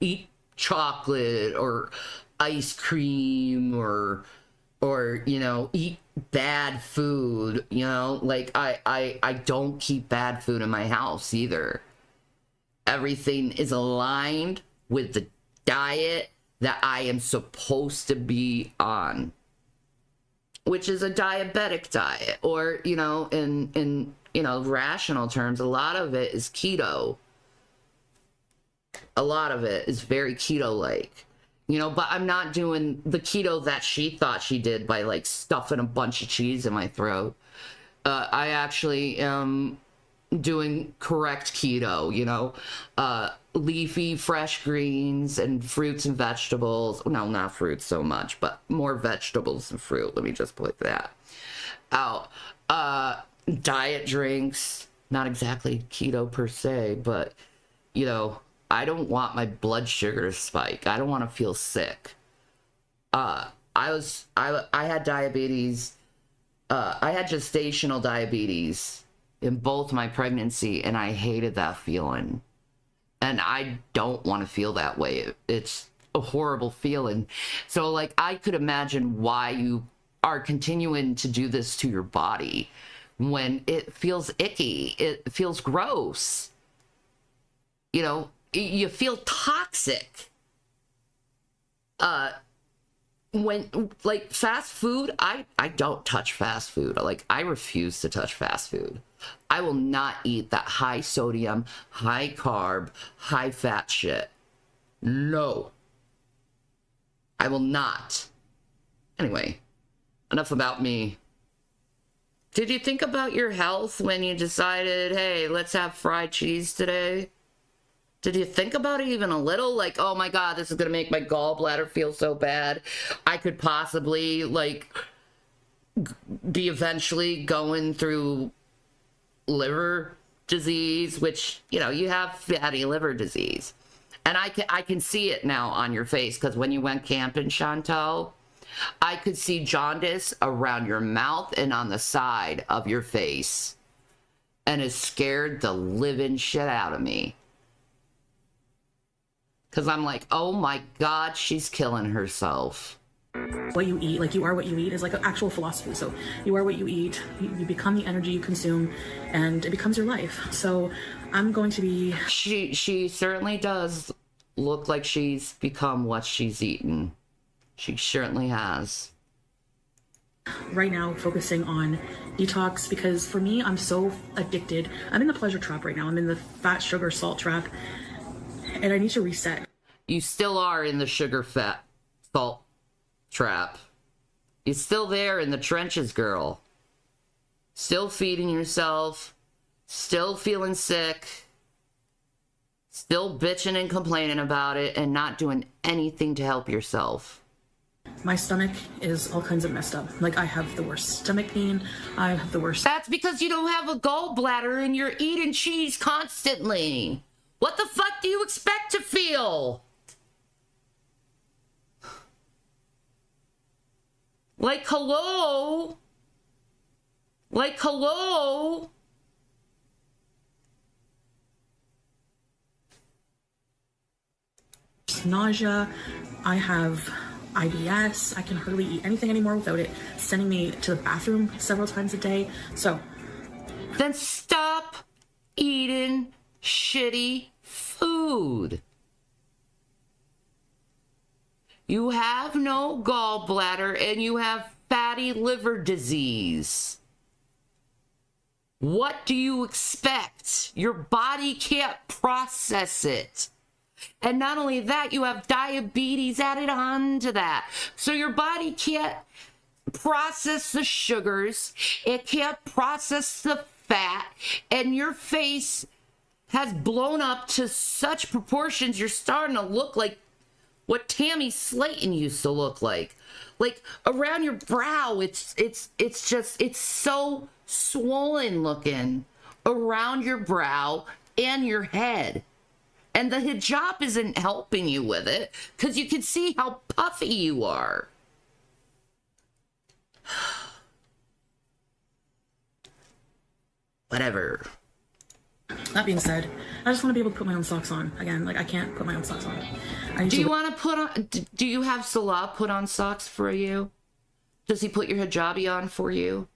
eat chocolate or ice cream or you know, eat bad food. You know, like, I don't keep bad food in my house either. Everything is aligned with the diet that I am supposed to be on, which is a diabetic diet, or, you know, in you know, rational terms, a lot of it is keto. A lot of it is very keto-like, you know, but I'm not doing the keto that she thought she did by, like, stuffing a bunch of cheese in my throat. I actually am doing correct keto, you know, leafy, fresh greens and fruits and vegetables. No, not fruits so much, but more vegetables and fruit. Let me just put that out. Diet drinks, not exactly keto per se, but, you know, I don't want my blood sugar to spike. I don't want to feel sick. I had diabetes. I had gestational diabetes in both my pregnancy, and I hated that feeling. And I don't want to feel that way. It's a horrible feeling. So, like, I could imagine why you are continuing to do this to your body when it feels icky. It feels gross. You know, you feel toxic. When, like, fast food, I don't touch fast food. Like, I refuse to touch fast food. I will not eat that high sodium, high carb, high fat shit. No. I will not. Anyway, enough about me. Did you think about your health when you decided, hey, let's have fried cheese today? Did you think about it even a little? Like, oh my God, this is going to make my gallbladder feel so bad. I could possibly, like, be eventually going through liver disease, which, you know, you have fatty liver disease. And I can see it now on your face, because when you went camping, Chantal, I could see jaundice around your mouth and on the side of your face. And it scared the living shit out of me. Because I'm like, oh my God, she's killing herself. What you eat, like, you are what you eat, is like an actual philosophy. So you are what you eat, you become the energy you consume, and it becomes your life. So I'm going to be... She certainly does look like she's become what she's eaten. She certainly has. Right now, focusing on detox, because for me, I'm so addicted. I'm in the pleasure trap right now. I'm in the fat, sugar, salt trap, and I need to reset. You still are in the sugar, fat, salt trap. You're still there in the trenches, girl. Still feeding yourself, still feeling sick, still bitching and complaining about it, and not doing anything to help yourself. My stomach is all kinds of messed up. Like, I have the worst stomach pain. I have the worst. That's because you don't have a gallbladder and you're eating cheese constantly. What the fuck do you expect to feel? Like, hello? Like, hello? Nausea. I have IBS. I can hardly eat anything anymore without it sending me to the bathroom several times a day. So then stop eating shitty food. You have no gallbladder and you have fatty liver disease. What do you expect? Your body can't process it. And not only that, you have diabetes added on to that. So your body can't process the sugars. It can't process the fat. And your face has blown up to such proportions, you're starting to look like what Tammy Slayton used to look like. Like, around your brow, it's so swollen looking around your brow and your head. And the hijab isn't helping you with it, because you can see how puffy you are. Whatever. that being said, I just want to be able to put my own socks on. Again, like, I can't put my own socks on. Do you want to put on, do you have Salah put on socks for you? Does he put your hijabi on for you?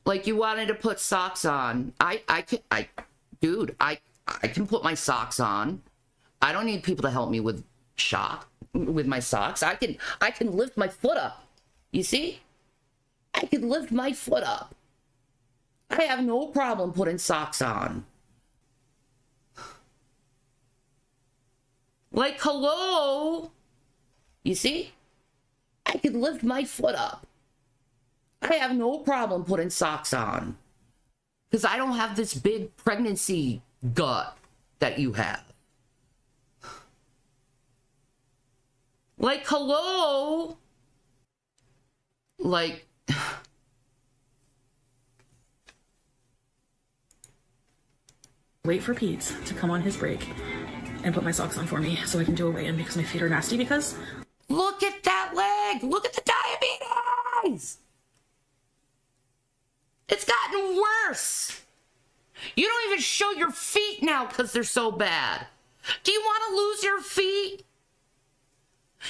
Like, you wanted to put socks on. Dude, I can put my socks on. I don't need people to help me with my socks. I can lift my foot up. You see? I can lift my foot up. I have no problem putting socks on. Like, hello? You see? I can lift my foot up. I have no problem putting socks on. Because I don't have this big pregnancy gut that you have. Like, hello? Like... Wait for Pete to come on his break and put my socks on for me so I can do a weigh-in because my feet are nasty because... Look at that leg! Look at the diabetes! It's gotten worse! You don't even show your feet now because they're so bad. Do you want to lose your feet?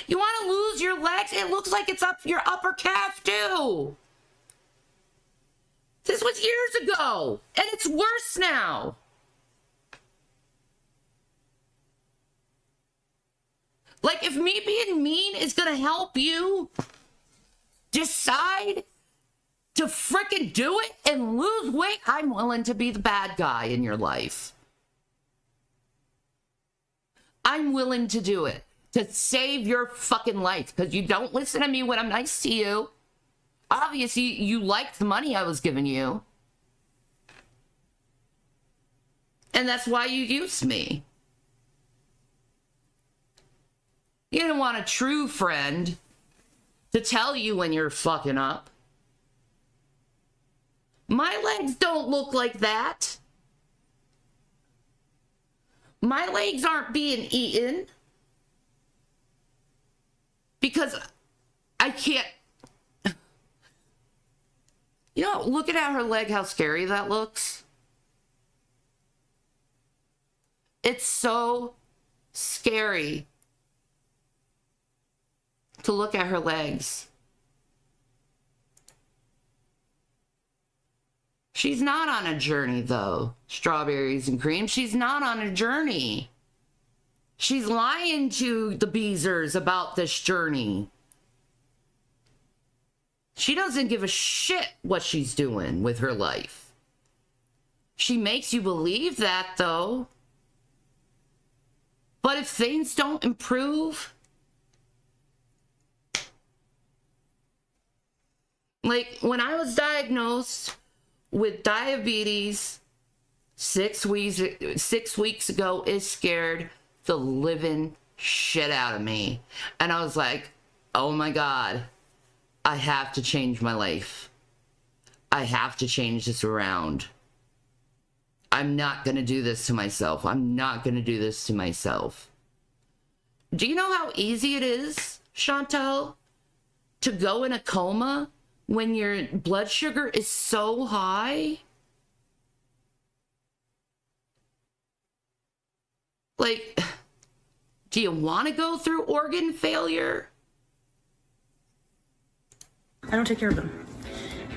You want to lose your legs? It looks like it's up your upper calf too. This was years ago, and it's worse now. Like, if me being mean is gonna help you decide to frickin' do it and lose weight, I'm willing to be the bad guy in your life. I'm willing to do it to save your fucking life, because you don't listen to me when I'm nice to you. Obviously, you liked the money I was giving you. And that's why you used me. You didn't want a true friend to tell you when you're fucking up. My legs don't look like that. My legs aren't being eaten because I can't. You know, looking at her leg, how scary that looks. It's so scary to look at her legs. She's not on a journey, though. Strawberries and cream. She's not on a journey. She's lying to the Beezers about this journey. She doesn't give a shit what she's doing with her life. She makes you believe that, though. But if things don't improve, like when I was diagnosed with diabetes 6 weeks ago, it scared the living shit out of me. And I was like, oh my God, I have to change my life. I have to change this around. I'm not going to do this to myself. I'm not going to do this to myself. Do you know how easy it is, Chantel, to go in a coma when your blood sugar is so high? Like, do you want to go through organ failure? I don't take care of them.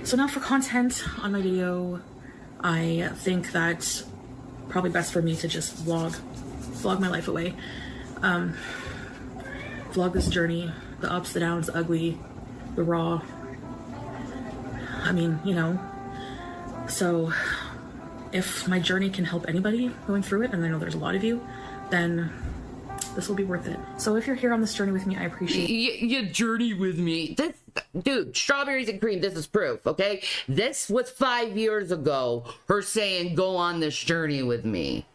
So now for content on my video, I think that probably best for me to just vlog my life away. Vlog this journey, the ups, the downs, the ugly, the raw. I mean, you know. So if my journey can help anybody going through it, and I know there's a lot of you, then this will be worth it. So if you're here on this journey with me, I appreciate it. You journey with me. Dude, strawberries and cream, this is proof, okay? This was 5 years ago, her saying, go on this journey with me.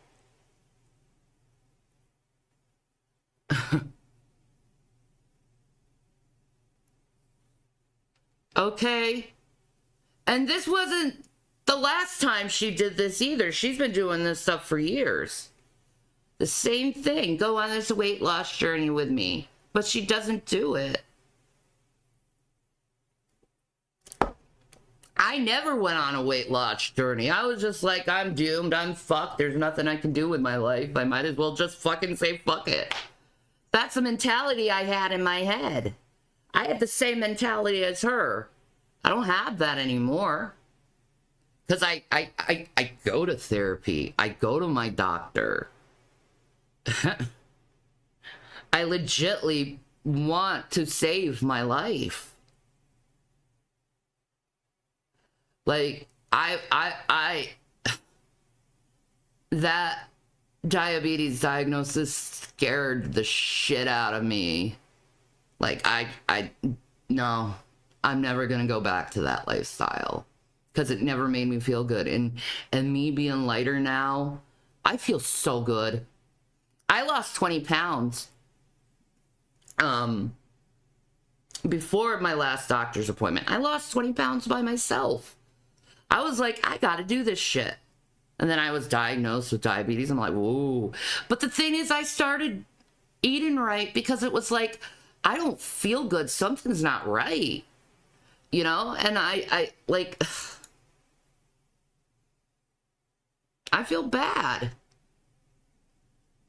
Okay? And this wasn't the last time she did this either. She's been doing this stuff for years. The same thing. Go on this weight loss journey with me. But she doesn't do it. I never went on a weight loss journey. I was just like, I'm doomed. I'm fucked. There's nothing I can do with my life. I might as well just fucking say fuck it. That's the mentality I had in my head. I had the same mentality as her. I don't have that anymore. Because I go to therapy. I go to my doctor. I legitimately want to save my life. Like, that diabetes diagnosis scared the shit out of me. Like, no, I'm never gonna go back to that lifestyle. Because it never made me feel good. And me being lighter now, I feel so good. I lost 20 pounds before my last doctor's appointment. I lost 20 pounds by myself. I was like, I gotta do this shit. And then I was diagnosed with diabetes. I'm like, whoa. But the thing is, I started eating right because it was like, I don't feel good. Something's not right. You know? And I like, I feel bad.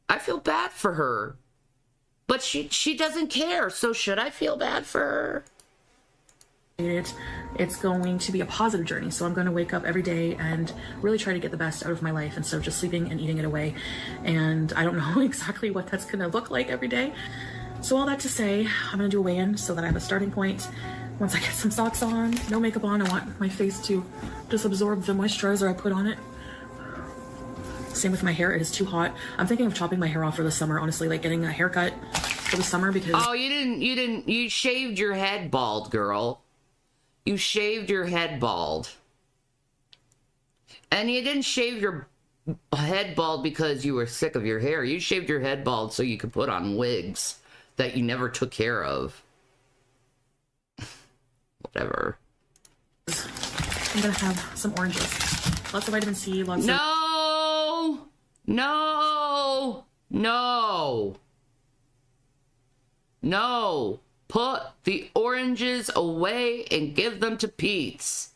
I feel bad for her. But she doesn't care. So should I feel bad for her? It's going to be a positive journey. So I'm going to wake up every day and really try to get the best out of my life instead of just sleeping and eating it away. And I don't know exactly what that's going to look like every day. So all that to say, I'm going to do a weigh-in so that I have a starting point. Once I get some socks on, no makeup on, I want my face to just absorb the moisturizer I put on it. Same with my hair. It is too hot. I'm thinking of chopping my hair off for the summer, honestly, like getting a haircut for the summer because... Oh, you shaved your head bald, girl. You shaved your head bald. And you didn't shave your head bald because you were sick of your hair. You shaved your head bald so you could put on wigs that you never took care of. Whatever. I'm gonna have some oranges. Lots of vitamin C, lots of... No! No! No! No! Put the oranges away and give them to Pete's.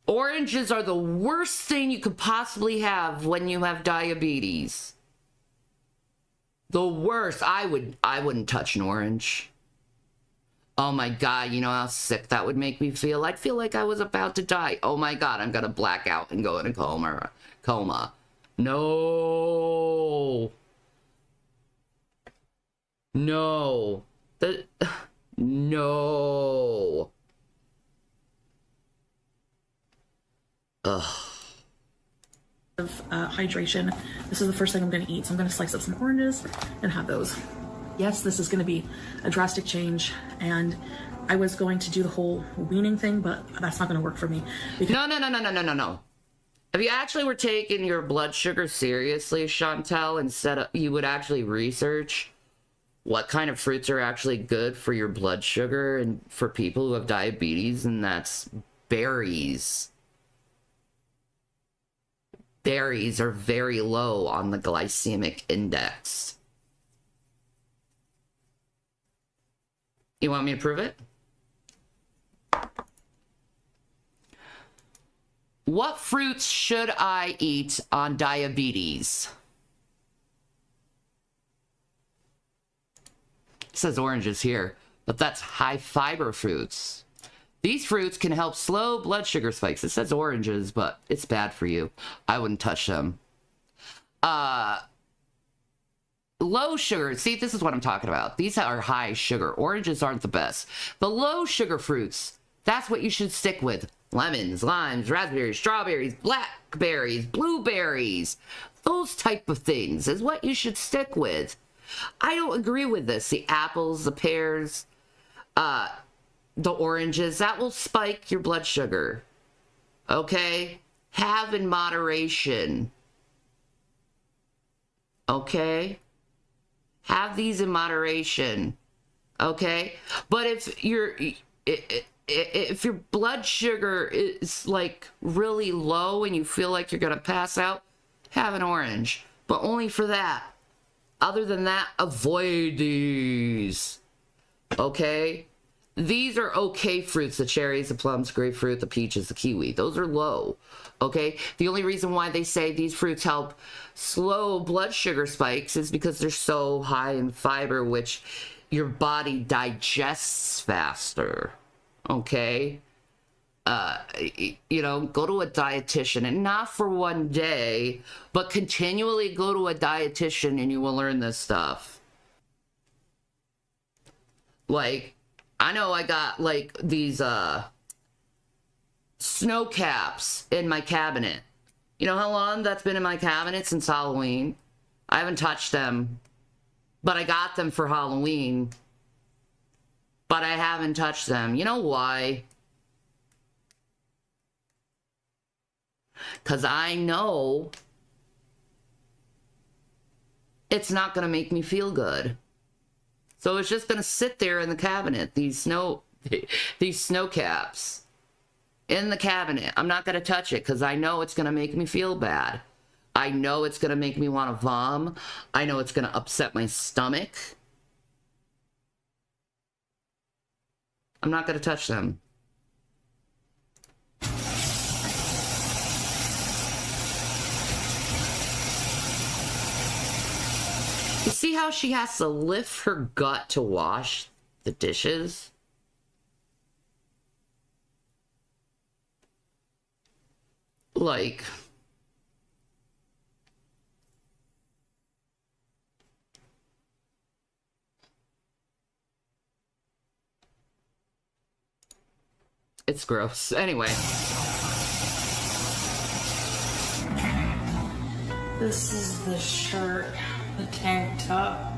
Oranges are the worst thing you could possibly have when you have diabetes. The worst. I wouldn't touch an orange. Oh my God, you know how sick that would make me feel? I'd feel like I was about to die. Oh my God, I'm gonna black out and go in a coma. No. No. No. Ugh. Hydration. This is the first thing I'm going to eat, so I'm going to slice up some oranges and have those. Yes, this is going to be a drastic change, and I was going to do the whole weaning thing, but that's not going to work for me. No. If you actually were taking your blood sugar seriously, Chantel, instead of, you would actually research what kind of fruits are actually good for your blood sugar and for people who have diabetes, and that's berries. Berries are very low on the glycemic index. You want me to prove it? What fruits should I eat on diabetes? It says oranges here, but that's high fiber fruits. These fruits can help slow blood sugar spikes. It says oranges, but it's bad for you. I wouldn't touch them. Low sugar. See, this is what I'm talking about. These are high sugar. Oranges aren't the best. The low sugar fruits, that's what you should stick with. Lemons, limes, raspberries, strawberries, blackberries, blueberries. Those type of things is what you should stick with. I don't agree with this. The apples, the pears, the oranges, that will spike your blood sugar. Okay? Have in moderation. Okay? Have these in moderation. Okay? But if your blood sugar is like really low and you feel like you're gonna pass out, have an orange. But only for that. Other than that, avoid these. Okay? These are okay fruits. The cherries, the plums, grapefruit, the peaches, the kiwi. Those are low. Okay? The only reason why they say these fruits help slow blood sugar spikes is because they're so high in fiber, which your body digests faster. Okay? You know, go to a dietitian, and not for one day, but continually go to a dietitian and you will learn this stuff. Like, I know I got like these snow caps in my cabinet. You know how long that's been in my cabinet? Since Halloween. I haven't touched them, but I got them for Halloween, but I haven't touched them. You know why? Because I know it's not going to make me feel good. So it's just going to sit there in the cabinet, these snow caps in the cabinet. I'm not going to touch it because I know it's going to make me feel bad. I know it's going to make me want to vom. I know it's going to upset my stomach. I'm not going to touch them. You see how she has to lift her gut to wash the dishes? Like, it's gross. Anyway. This is the shirt, the tank top.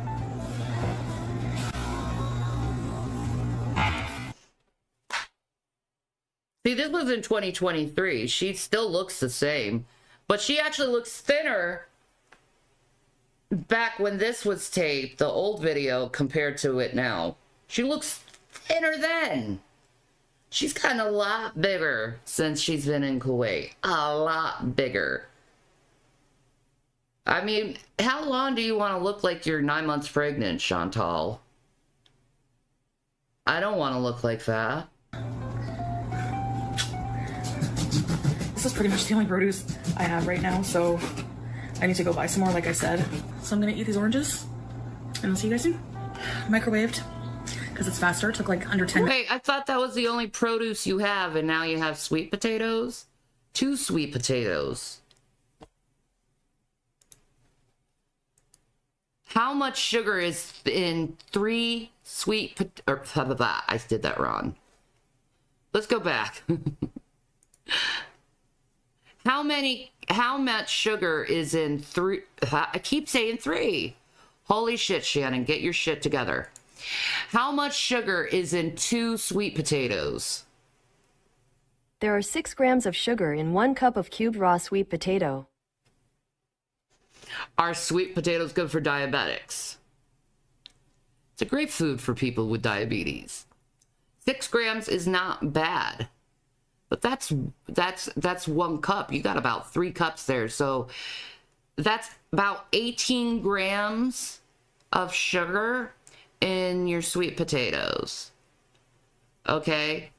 See, this was in 2023. She still looks the same, but she actually looks thinner back when this was taped, the old video, compared to it now. She looks thinner then. She's gotten a lot bigger since she's been in Kuwait. A lot bigger. I mean, how long do you want to look like you're 9 months pregnant, Chantal? I don't want to look like that. This is pretty much the only produce I have right now, so I need to go buy some more, like I said. So I'm gonna eat these oranges, and I'll see you guys soon. Microwaved, because it's faster. It took like under 10 minutes. Hey, I thought that was the only produce you have, and now you have sweet potatoes? 2 sweet potatoes. How much sugar is in 3 sweet or blah, blah, blah. I did that wrong. Let's go back. How much sugar is in 3? I keep saying 3. Holy shit, Shannon, get your shit together. How much sugar is in 2 sweet potatoes? There are 6 grams of sugar in 1 cup of cubed raw sweet potato. Are sweet potatoes good for diabetics? It's a great food for people with diabetes. 6 grams is not bad. But that's 1 cup. You got about 3 cups there. So that's about 18 grams of sugar in your sweet potatoes. Okay?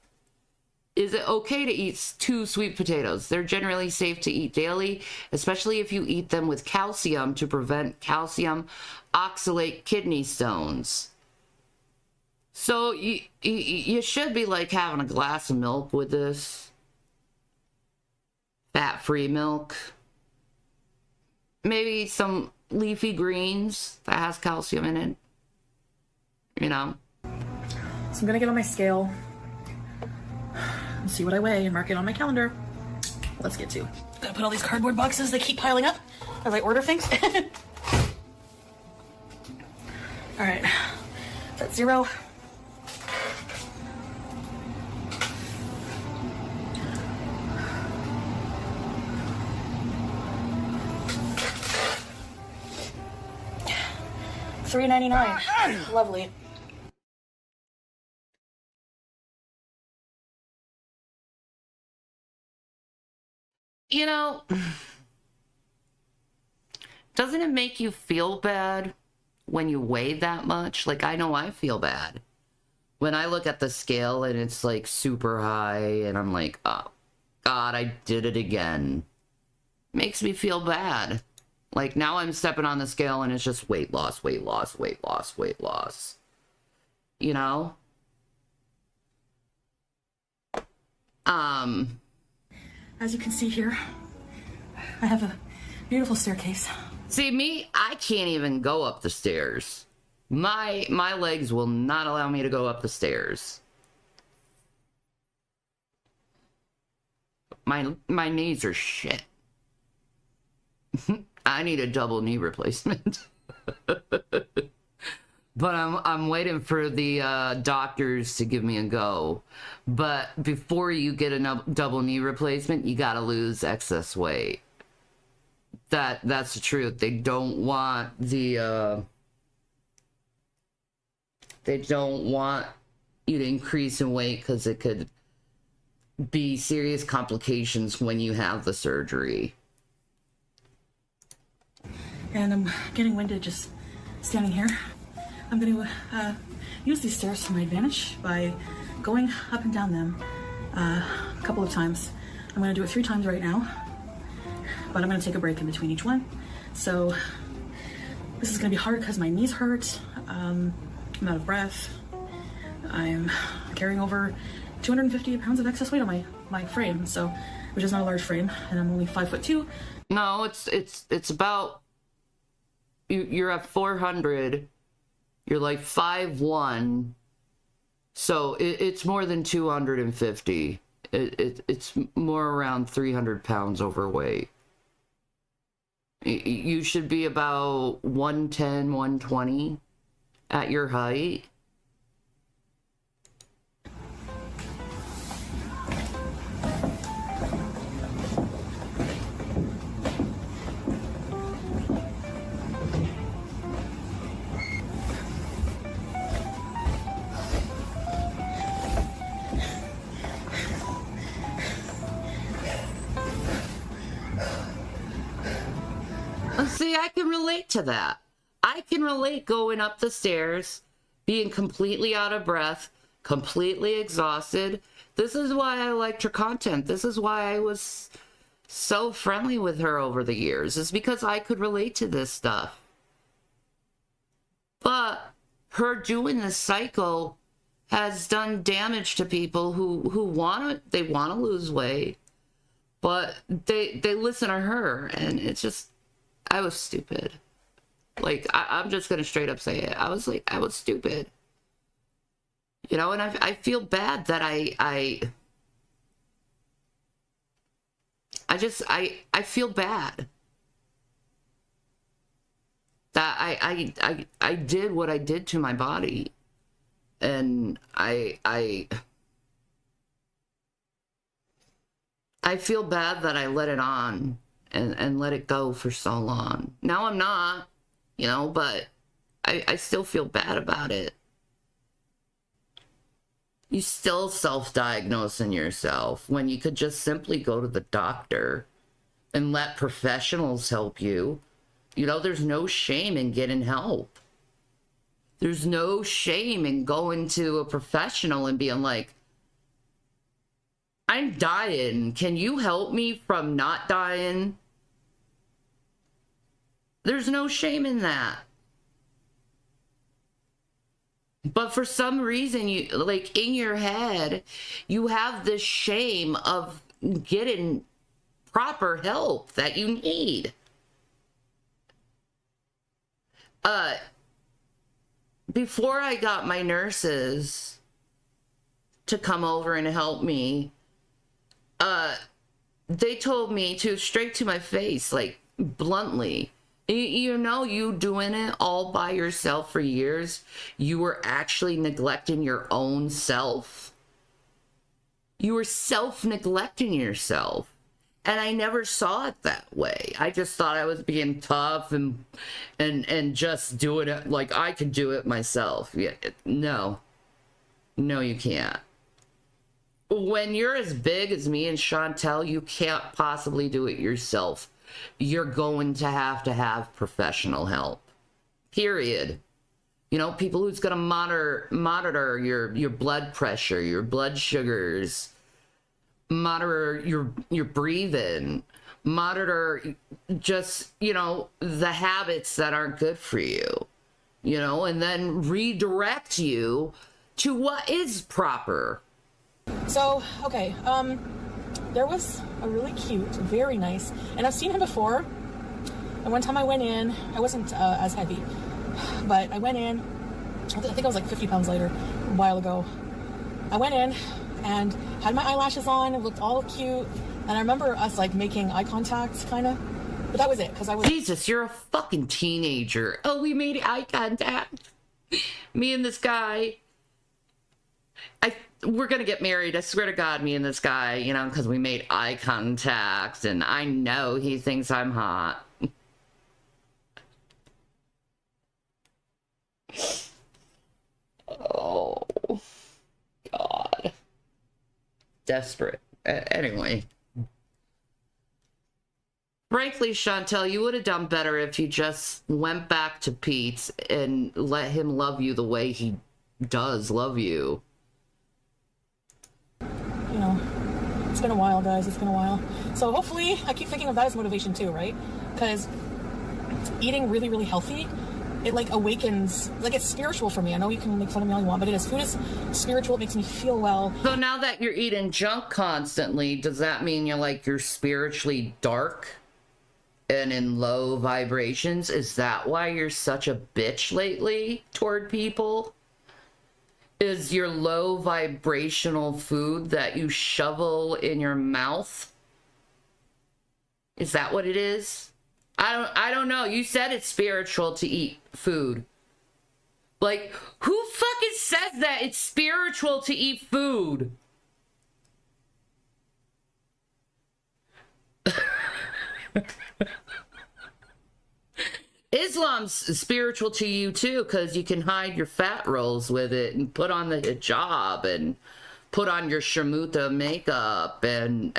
Is it okay to eat 2 sweet potatoes? They're generally safe to eat daily, especially if you eat them with calcium to prevent calcium oxalate kidney stones. So you should be like having a glass of milk with this. Fat-free milk. Maybe some leafy greens that has calcium in it. You know. So I'm gonna get on my scale and see what I weigh and mark it on my calendar. Let's get to. Gotta put all these cardboard boxes, they keep piling up as I order things. All right, that's 0. $3.99. Lovely. You know, doesn't it make you feel bad when you weigh that much? Like, I know I feel bad when I look at the scale and it's like super high and I'm like, oh God, I did it again. Makes me feel bad. Like, now I'm stepping on the scale and it's just weight loss, weight loss, weight loss, weight loss. You know? As you can see here, I have a beautiful staircase. See, me, I can't even go up the stairs. My legs will not allow me to go up the stairs. My knees are shit. I need a double knee replacement. But I'm waiting for the doctors to give me a go. But before you get a double knee replacement, you gotta lose excess weight. That's the truth. They don't want the they don't want you to increase in weight because it could be serious complications when you have the surgery. And I'm getting winded just standing here. I'm going to use these stairs to my advantage by going up and down them a couple of times. I'm going to do it 3 times right now, but I'm going to take a break in between each one. So this is going to be hard because my knees hurt. I'm out of breath. I'm carrying over 250 pounds of excess weight on my frame, so which is not a large frame, and I'm only 5'2". No, it's about you're at 400. You're like 5'1", so it's more than 250. It's more around 300 pounds overweight. You should be about 110, 120 at your height. See, I can relate to that. I can relate going up the stairs, being completely out of breath, completely exhausted. This is why I liked her content. This is why I was so friendly with her over the years. It's because I could relate to this stuff. But her doing this cycle has done damage to people who want to lose weight, but they listen to her, and it's just, I was stupid. Like, I'm just gonna straight up say it. I was like, I was stupid. You know, and I feel bad that I feel bad that I did what I did to my body. And I feel bad that I let it on and let it go for so long. Now I'm not, you know, but I still feel bad about it. You still self-diagnosing yourself when you could just simply go to the doctor and let professionals help you. You know, there's no shame in getting help. There's no shame in going to a professional and being like, I'm dying. Can you help me from not dying? There's no shame in that. But for some reason, you, like, in your head, you have this shame of getting proper help that you need. Before I got my nurses to come over and help me, they told me to, straight to my face, like, bluntly, you know, you doing it all by yourself for years, you were actually neglecting your own self. You were self-neglecting yourself. And I never saw it that way. I just thought I was being tough and just doing it like I could do it myself. Yeah, no. No, you can't. When you're as big as me and Chantel, you can't possibly do it yourself. You're going to have professional help. Period. You know, people who's going to monitor your blood pressure, your blood sugars, monitor your breathing, monitor just, you know, the habits that aren't good for you, you know, and then redirect you to what is proper. So, okay, there was a really cute, very nice, and I've seen him before. And one time I went in, I wasn't as heavy, but I went in, I think I was like 50 pounds lighter a while ago. I went in and had my eyelashes on, it looked all cute, and I remember us like making eye contact, kind of, but that was it, because I was... Jesus, you're a fucking teenager. Oh, we made eye contact. Me and this guy. We're gonna get married, I swear to God, me and this guy, you know, because we made eye contact, and I know he thinks I'm hot. Oh, God. Desperate. Anyway. Frankly, Chantel, you would have done better if you just went back to Pete's and let him love you the way he does love you. You know, it's been a while, guys. It's been a while. So hopefully, I keep thinking of that as motivation too, right? Because eating really, really healthy, it like awakens, like it's spiritual for me. I know you can make fun of me all you want, but it is. Food is spiritual. It makes me feel well. So now that you're eating junk constantly, does that mean you're spiritually dark and in low vibrations? Is that why you're such a bitch lately toward people? Is your low vibrational food that you shovel in your mouth? Is that what it is? I don't know. You said it's spiritual to eat food. Like, who fucking says that it's spiritual to eat food? Islam's spiritual to you too, because you can hide your fat rolls with it and put on the hijab and put on your shamuta makeup and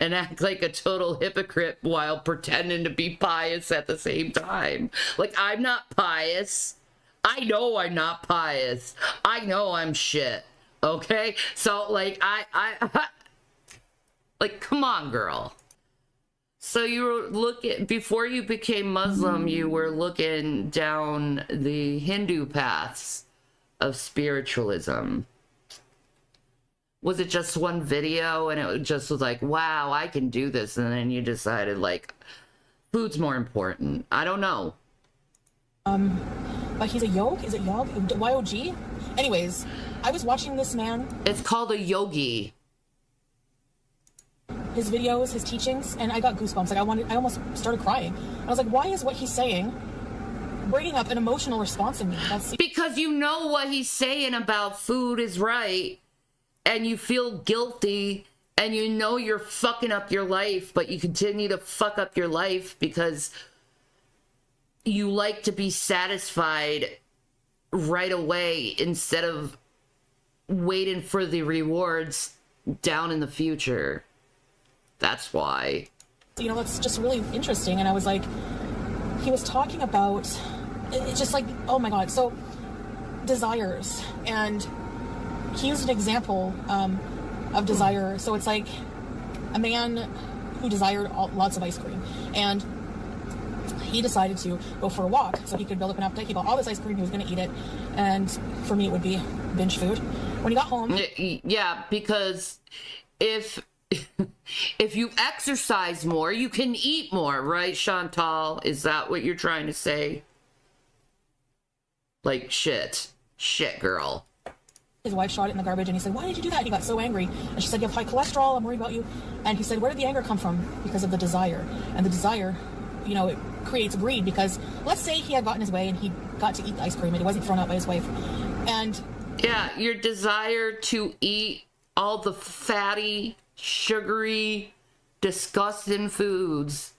act like a total hypocrite while pretending to be pious at the same time. Like, I'm not pious. I know I'm not pious. I know I'm shit. Okay? So, like, I like, come on, girl. So you were looking, before you became Muslim, you were looking down the Hindu paths of spiritualism. Was it just one video and it just was like, wow, I can do this? And then you decided, like, food's more important. I don't know. But he's a yog? Is it yog? Y-O-G? Anyways, I was watching this man. It's called a yogi. His videos, his teachings, and I got goosebumps. Like I almost started crying. I was like, why is what he's saying bringing up an emotional response in me? Because you know what he's saying about food is right, and you feel guilty, and you know you're fucking up your life, but you continue to fuck up your life because you like to be satisfied right away instead of waiting for the rewards down in the future. That's why. You know, that's just really interesting. And I was like, he was talking about, it's just like, oh my God. So desires. And he used an example of desire. So it's like a man who desired lots of ice cream. And he decided to go for a walk so he could build up an appetite. He bought all this ice cream, he was going to eat it. And for me, it would be binge food. When he got home... Yeah, because if you exercise more, you can eat more, right, Chantal? Is that what you're trying to say? Like, shit, girl. His wife shot it in the garbage, and he said, why did you do that? He got so angry. And she said, you have high cholesterol, I'm worried about you. And he said, where did the anger come from? Because of the desire. And the desire, you know, it creates greed, because let's say he had gotten his way and he got to eat the ice cream and it wasn't thrown out by his wife. And yeah, your desire to eat all the fatty, sugary, disgusting foods,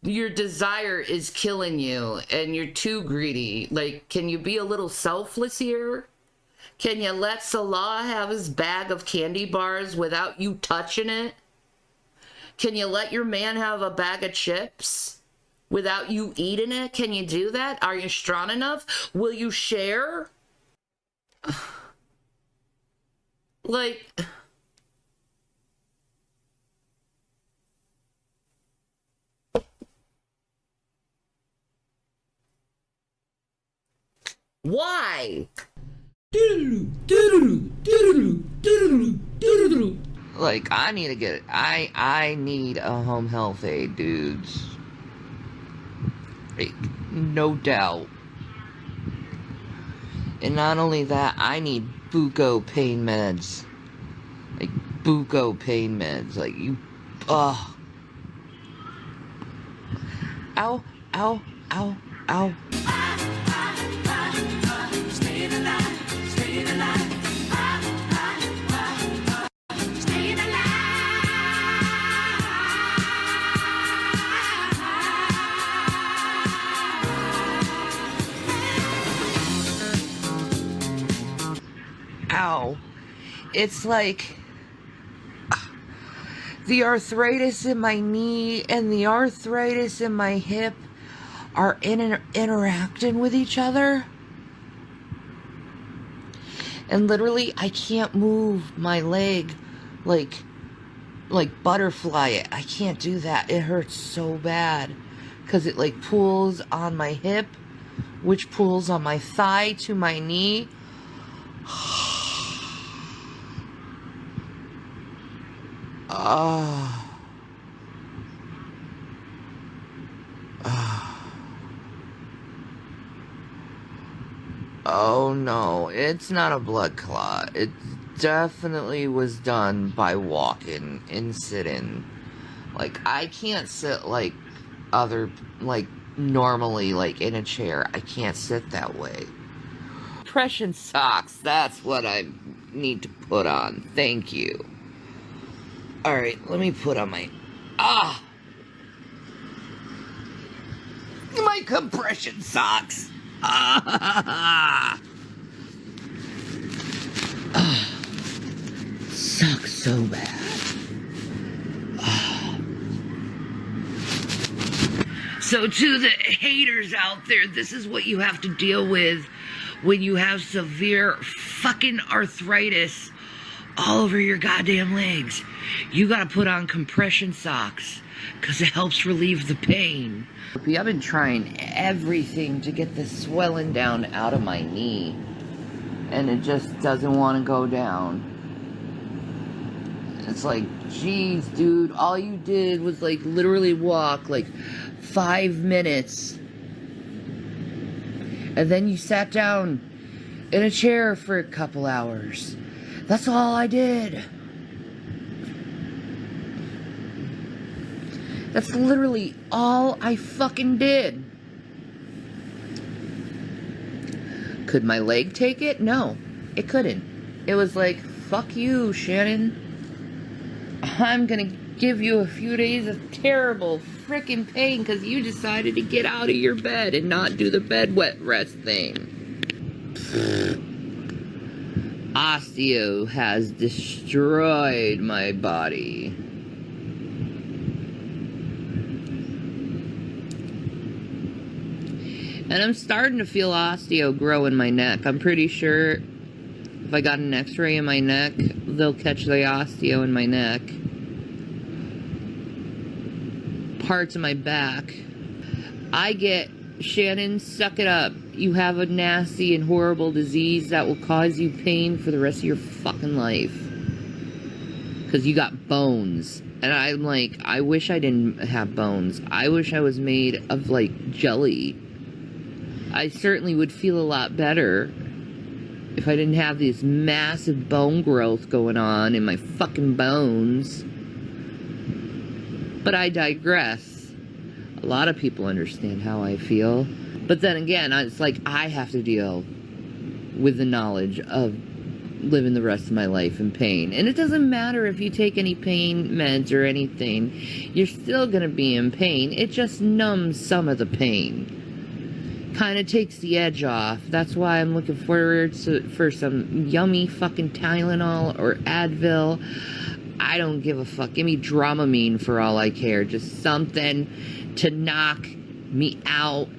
your desire is killing you and you're too greedy. Like, can you be a little selfless here? Can you let Salah have his bag of candy bars without you touching it? Can you let your man have a bag of chips without you eating it? Can you do that? Are you strong enough? Will you share? Like... Why? Like, I need to get it. I need a home health aid, dudes. Like, no doubt. And not only that, I need buco pain meds. Like, buco pain meds. Like, you... Ugh. Ow, ow, ow, ow. Ow. It's like the arthritis in my knee and the arthritis in my hip are interacting with each other. And literally, I can't move my leg like butterfly it. I can't do that. It hurts so bad because it like pulls on my hip, which pulls on my thigh to my knee. Oh no, it's not a blood clot. It definitely was done by walking and sitting. Like, I can't sit like normally, like in a chair. I can't sit that way. Compression socks, that's what I need to put on. Thank you. Alright, let me put on my... my compression socks. Sucks so bad. So to the haters out there, this is what you have to deal with when you have severe fucking arthritis all over your goddamn legs. You gotta put on compression socks because it helps relieve the pain. I've been trying everything to get the swelling down out of my knee, and it just doesn't want to go down. It's like, geez, dude, all you did was like literally walk like 5 minutes. And then you sat down in a chair for a couple hours. That's all I did. That's literally all I fucking did. Could my leg take it? No, it couldn't. It was like, fuck you, Shannon. I'm gonna give you a few days of terrible freaking pain because you decided to get out of your bed and not do the bed wet rest thing. Osteo has destroyed my body. And I'm starting to feel osteo grow in my neck. I'm pretty sure if I got an x-ray in my neck, they'll catch the osteo in my neck. Parts of my back. I get, Shannon, suck it up. You have a nasty and horrible disease that will cause you pain for the rest of your fucking life. Because you got bones. And I'm like, I wish I didn't have bones. I wish I was made of, like, jelly. I certainly would feel a lot better if I didn't have this massive bone growth going on in my fucking bones. But I digress. A lot of people understand how I feel. But then again, it's like I have to deal with the knowledge of living the rest of my life in pain. And it doesn't matter if you take any pain meds or anything. You're still going to be in pain. It just numbs some of the pain. Kind of takes the edge off. That's why I'm looking forward for some yummy fucking Tylenol or Advil. I don't give a fuck. Give me Dramamine for all I care. Just something to knock me out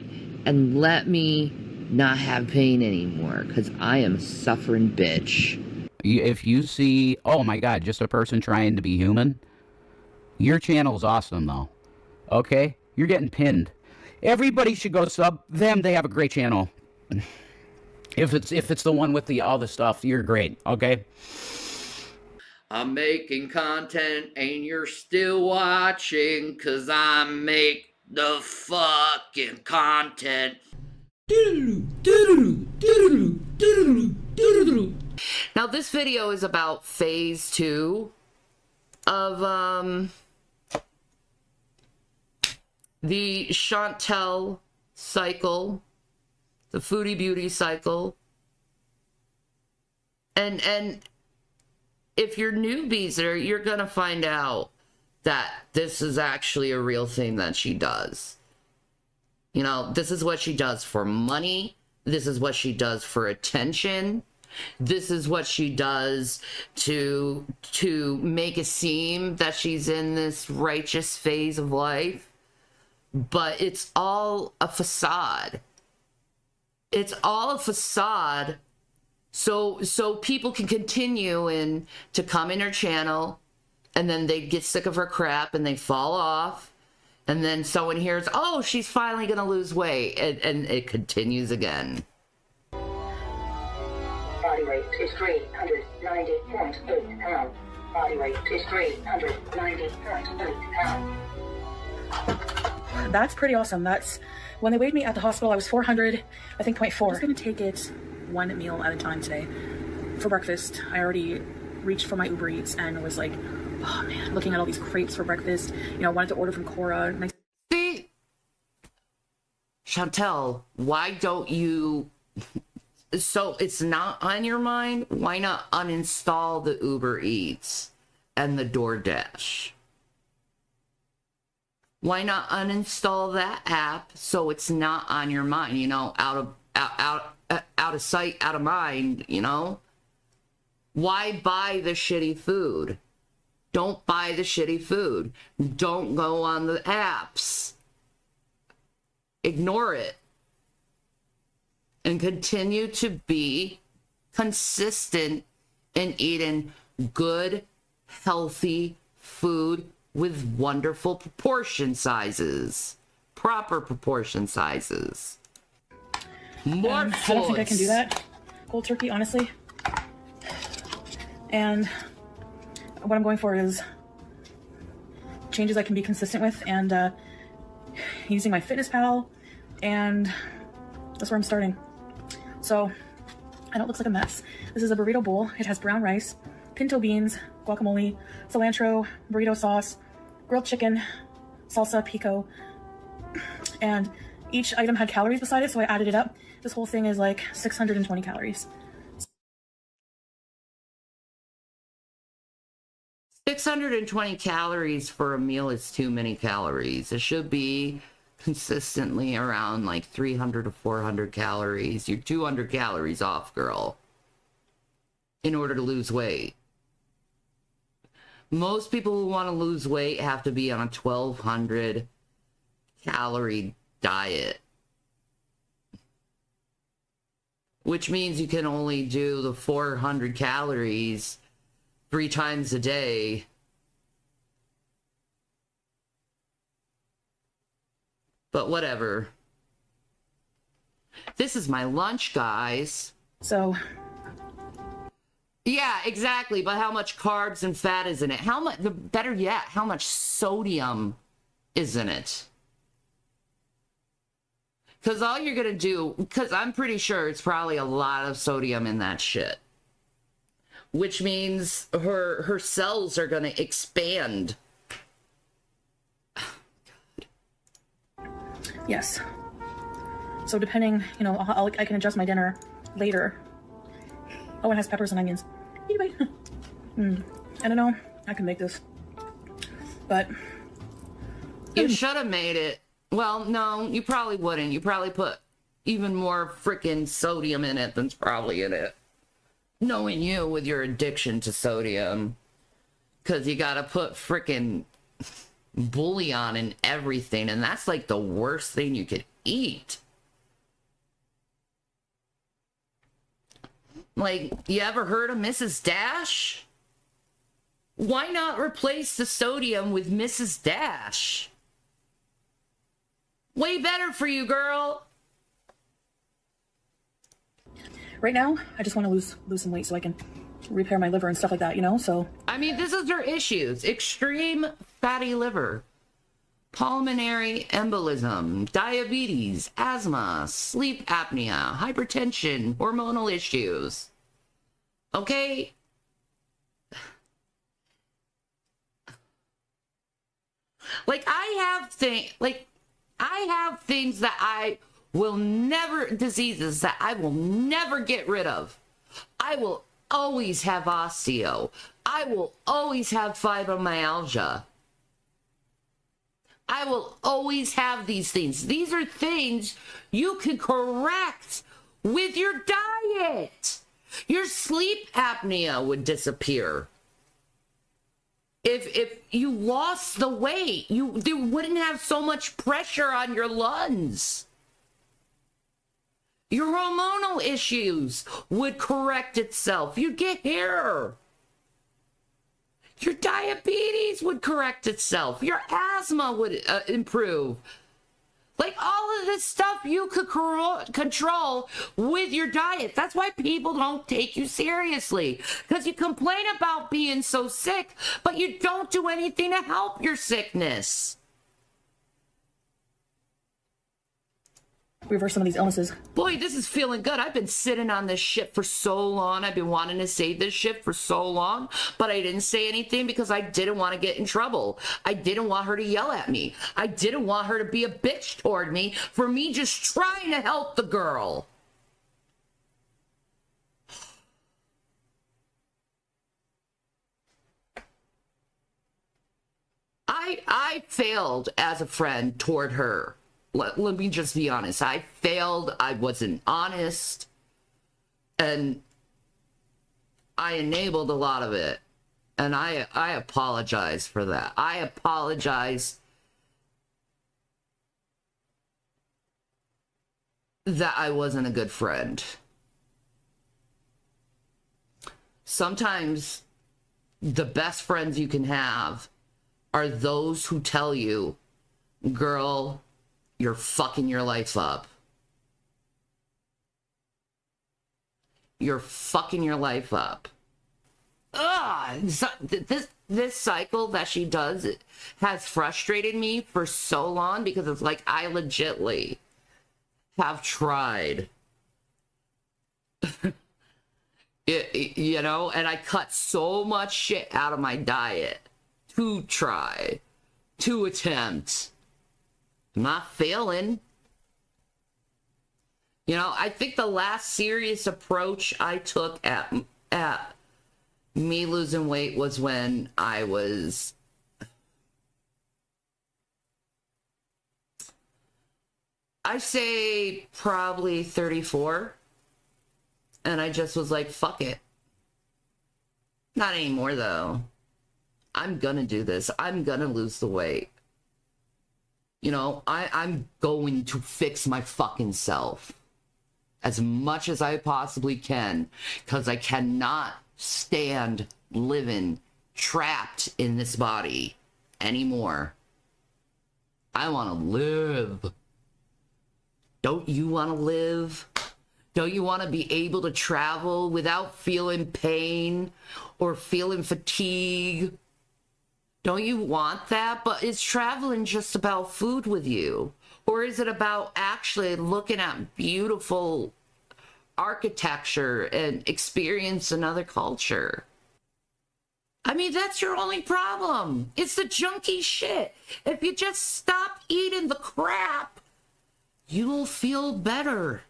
and let me not have pain anymore. Because I am a suffering bitch. If you see, oh my God, just a person trying to be human, your channel's awesome though. Okay? You're getting pinned. Everybody should go sub them. They have a great channel. If it's the one with all the stuff, you're great. Okay? I'm making content and you're still watching because I make the fucking content. Now this video is about phase 2 of the Chantel cycle, the foodie beauty cycle. And if you're newbies there, you're gonna find out that this is actually a real thing that she does. You know, this is what she does for money. This is what she does for attention. This is what she does to make it seem that she's in this righteous phase of life. But it's all a facade. It's all a facade so people can continue to come in her channel, and then they get sick of her crap and they fall off, and then someone hears, oh, she's finally gonna lose weight, and it continues again. Body weight is 390.8 pounds. Body weight is 390.8 pounds. That's pretty awesome. That's when they weighed me at the hospital, I was 400, I think 0.4. I'm just gonna take it one meal at a time today. For breakfast, I already reached for my Uber Eats and was like, oh man, looking at all these crepes for breakfast. You know, I wanted to order from Cora. See? Chantel, why don't you... So it's not on your mind? Why not uninstall the Uber Eats and the DoorDash? Why not uninstall that app so it's not on your mind? You know, out of sight, out of mind, you know? Why buy the shitty food? Don't buy the shitty food. Don't go on the apps. Ignore it. And continue to be consistent in eating good, healthy food with wonderful proportion sizes. Proper proportion sizes. More I don't think I can do that cold turkey, honestly. And what I'm going for is changes I can be consistent with, and using my FitnessPal, and that's where I'm starting. So I know it looks like a mess. This is a burrito bowl. It has brown rice, pinto beans, guacamole, cilantro, burrito sauce, grilled chicken, salsa, pico, and each item had calories beside it, so I added it up. This whole thing is like 620 calories. 620 calories for a meal is too many calories. It should be consistently around like 300 to 400 calories. You're 200 calories off, girl, in order to lose weight. Most people who want to lose weight have to be on a 1,200 calorie diet, which means you can only do the 400 calories 3 times a day. But whatever. This is my lunch, guys. So yeah, exactly. But how much carbs and fat is in it? How much, better yet, how much sodium is in it? Because all you're going to do, because I'm pretty sure it's probably a lot of sodium in that shit. Which means her cells are going to expand. yes. So depending, you know, I can adjust my dinner later. Oh, it has peppers and onions. Anyway, I don't know. I can make this, but you should have made it. Well, no, you probably wouldn't. You probably put even more freaking sodium in it than's probably in it. Knowing you with your addiction to sodium. Because you gotta put freaking bouillon in everything, and that's like the worst thing you could eat. Like, you ever heard of Mrs. Dash? Why not replace the sodium with Mrs. Dash? Way better for you, girl. right now, I just want to lose some weight so I can repair my liver and stuff like that, you know? So I mean, this is her issues. Extreme fatty liver, pulmonary embolism, diabetes, asthma, sleep apnea, hypertension, hormonal issues. Okay? Like, I have things that I will never, diseases that I will never get rid of. I will always have osteo. I will always have fibromyalgia. I will always have these things. These are things you can correct with your diet. Your sleep apnea would disappear. If you lost the weight, there wouldn't have so much pressure on your lungs. Your hormonal issues would correct itself. You'd get hair. Your diabetes would correct itself. Your asthma would improve. Like, all of this stuff you could control with your diet. That's why people don't take you seriously. Because you complain about being so sick, but you don't do anything to help your sickness. reverse some of these illnesses. Boy, this is feeling good. I've been sitting on this shit for so long. I've been wanting to say this shit for so long, but I didn't say anything because I didn't want to get in trouble. I didn't want her to yell at me. I didn't want her to be a bitch toward me for me just trying to help the girl. I failed as a friend toward her. Let me just be honest. I failed. I wasn't honest. And I enabled a lot of it. And I apologize for that. I apologize that I wasn't a good friend. Sometimes the best friends you can have are those who tell you, girl, you're fucking your life up. You're fucking your life up. This cycle that she does has frustrated me for so long, because it's like I legitly have tried. You know, and I cut so much shit out of my diet to try, to attempt. I'm not failing. You know, I think the last serious approach I took at me losing weight was when I was, I say probably 34. And I just was like, fuck it. Not anymore, though. I'm gonna do this. I'm gonna lose the weight. You know, I'm going to fix my fucking self as much as I possibly can, because I cannot stand living trapped in this body anymore. I want to live. Don't you want to live? Don't you want to be able to travel without feeling pain or feeling fatigue? Don't you want that? But is traveling just about food with you? Or is it about actually looking at beautiful architecture and experience another culture? I mean, that's your only problem. It's the junky shit. If you just stop eating the crap, you'll feel better.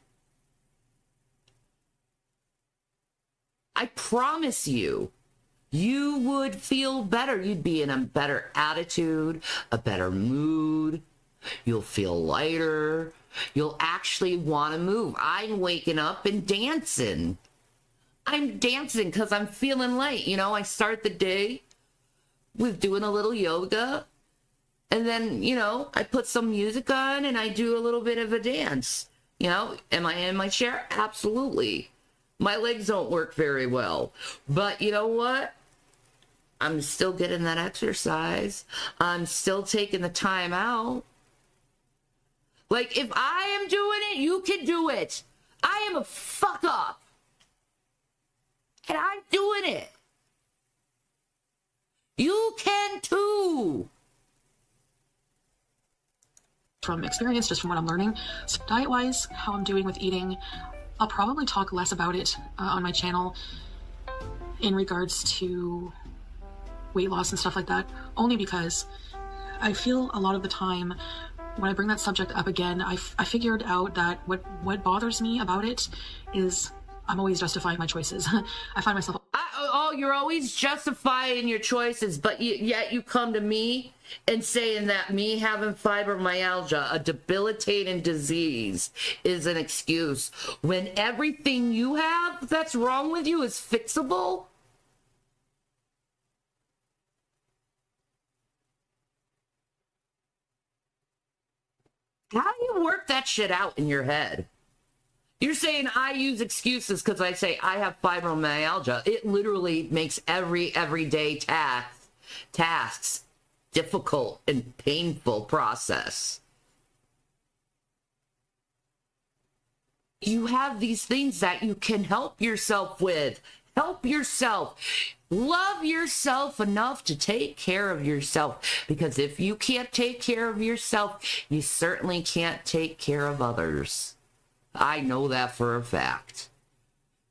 I promise you, you would feel better. You'd be in a better attitude, a better mood. You'll feel lighter. You'll actually want to move. I'm waking up and dancing. I'm dancing because I'm feeling light. You know, I start the day with doing a little yoga. And then, you know, I put some music on and I do a little bit of a dance. You know, am I in my chair? Absolutely. My legs don't work very well. But you know what? I'm still getting that exercise. I'm still taking the time out. Like, if I am doing it, you can do it. I am a fuck up. And I'm doing it. You can too. From experience, just from what I'm learning. So diet-wise, how I'm doing with eating, I'll probably talk less about it on my channel in regards to weight loss and stuff like that, only because I feel a lot of the time when I bring that subject up again, I figured out that what bothers me about it is I'm always justifying my choices. I find myself... you're always justifying your choices, but yet you come to me and saying that me having fibromyalgia, a debilitating disease, is an excuse when everything you have that's wrong with you is fixable? How do you work that shit out in your head? You're saying I use excuses because I say I have fibromyalgia. It literally makes everyday tasks difficult and painful process. You have these things that you can help yourself with. Help yourself. Love yourself enough to take care of yourself. Because if you can't take care of yourself, you certainly can't take care of others. I know that for a fact.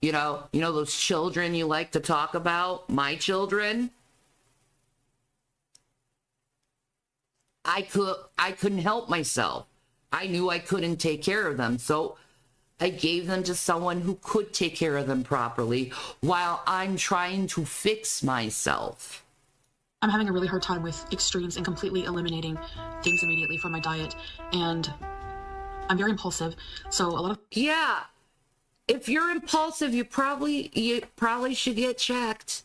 You know those children you like to talk about? My children? I couldn't help myself. I knew I couldn't take care of them, so I gave them to someone who could take care of them properly while I'm trying to fix myself. I'm having a really hard time with extremes and completely eliminating things immediately from my diet, and I'm very impulsive, so a lot of... Yeah, if you're impulsive, you probably should get checked.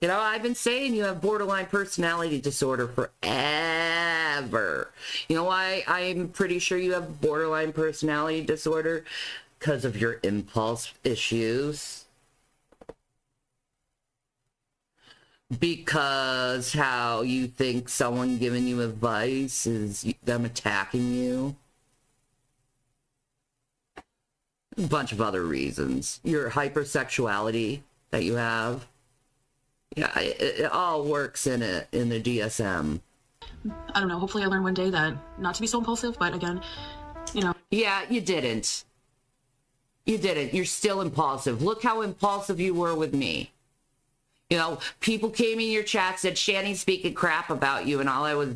You know, I've been saying you have borderline personality disorder forever. You know why I'm pretty sure you have borderline personality disorder? Because of your impulse issues. Because how you think someone giving you advice is them attacking you. A bunch of other reasons. Your hypersexuality that you have. Yeah, it all works in the DSM. I don't know, hopefully I learn one day that not to be so impulsive, but again, you know. Yeah, you didn't. You didn't. You're still impulsive. Look how impulsive you were with me. You know, people came in your chat, said Shanny's speaking crap about you, and all I was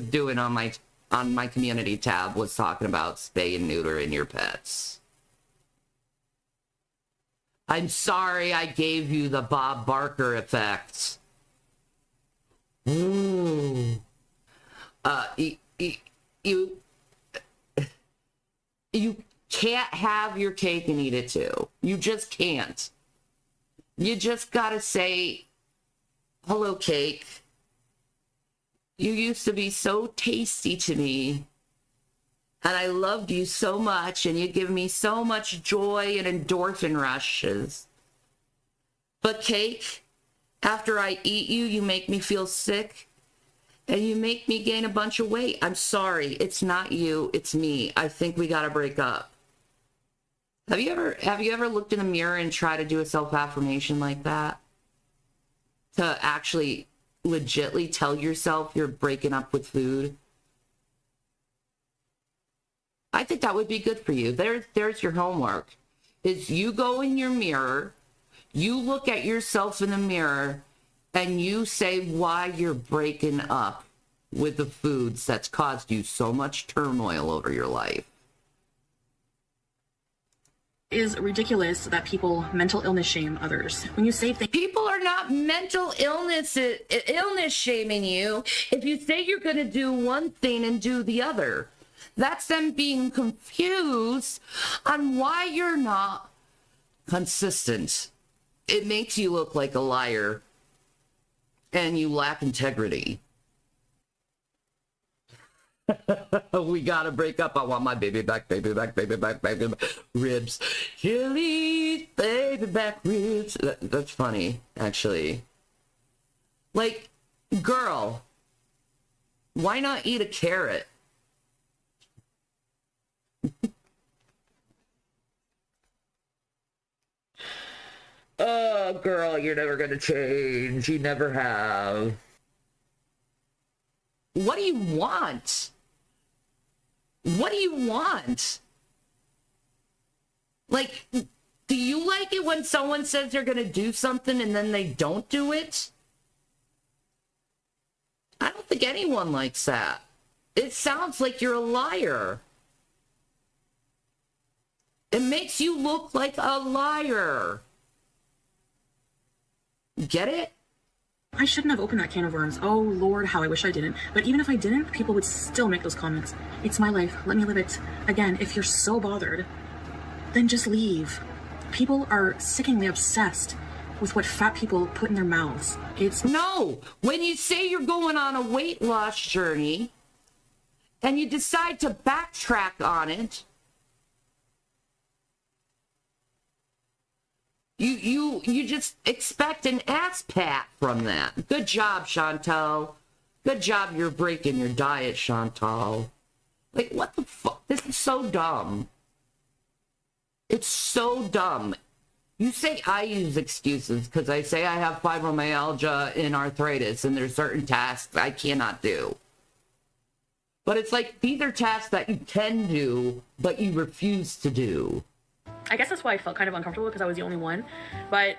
doing on my community tab was talking about spay and neuter in your pets. I'm sorry I gave you the Bob Barker effect. Ooh. You can't have your cake and eat it too. You just can't. You just gotta say, hello, cake. You used to be so tasty to me. And I loved you so much, and you give me so much joy and endorphin rushes. But cake, after I eat you, you make me feel sick, and you make me gain a bunch of weight. I'm sorry, it's not you, it's me. I think we gotta break up. Have you ever looked in the mirror and tried to do a self-affirmation like that? To actually legitly tell yourself you're breaking up with food? I think that would be good for you. There's your homework. Is you go in your mirror, you look at yourself in the mirror, and you say why you're breaking up with the foods that's caused you so much turmoil over your life. It is ridiculous that people mental illness shame others. When you say things, People are not mental illness shaming you if you say you're going to do one thing and do the other. That's them being confused on why you're not consistent. It makes you look like a liar and you lack integrity. We gotta break up. I want my baby back, baby back, baby back, baby back. Ribs. Chili, baby back ribs. That's funny, actually. Like, girl, why not eat a carrot? Oh, girl, you're never gonna change. You never have. What do you want? What do you want? Like, do you like it when someone says they're gonna do something and then they don't do it? I don't think anyone likes that. It sounds like you're a liar. It makes you look like a liar. Get it? I shouldn't have opened that can of worms. Oh Lord, how I wish I didn't. But even if I didn't, people would still make those comments. It's my life. Let me live it. Again, if you're so bothered, then just leave. People are sickeningly obsessed with what fat people put in their mouths. It's no. When you say you're going on a weight loss journey and you decide to backtrack on it, You just expect an ass pat from that. Good job, Chantal. Good job you're breaking your diet, Chantal. Like, what the fuck? This is so dumb. It's so dumb. You say I use excuses because I say I have fibromyalgia and arthritis and there's certain tasks I cannot do. But it's like, these are tasks that you can do, but you refuse to do. I guess that's why I felt kind of uncomfortable because I was the only one. But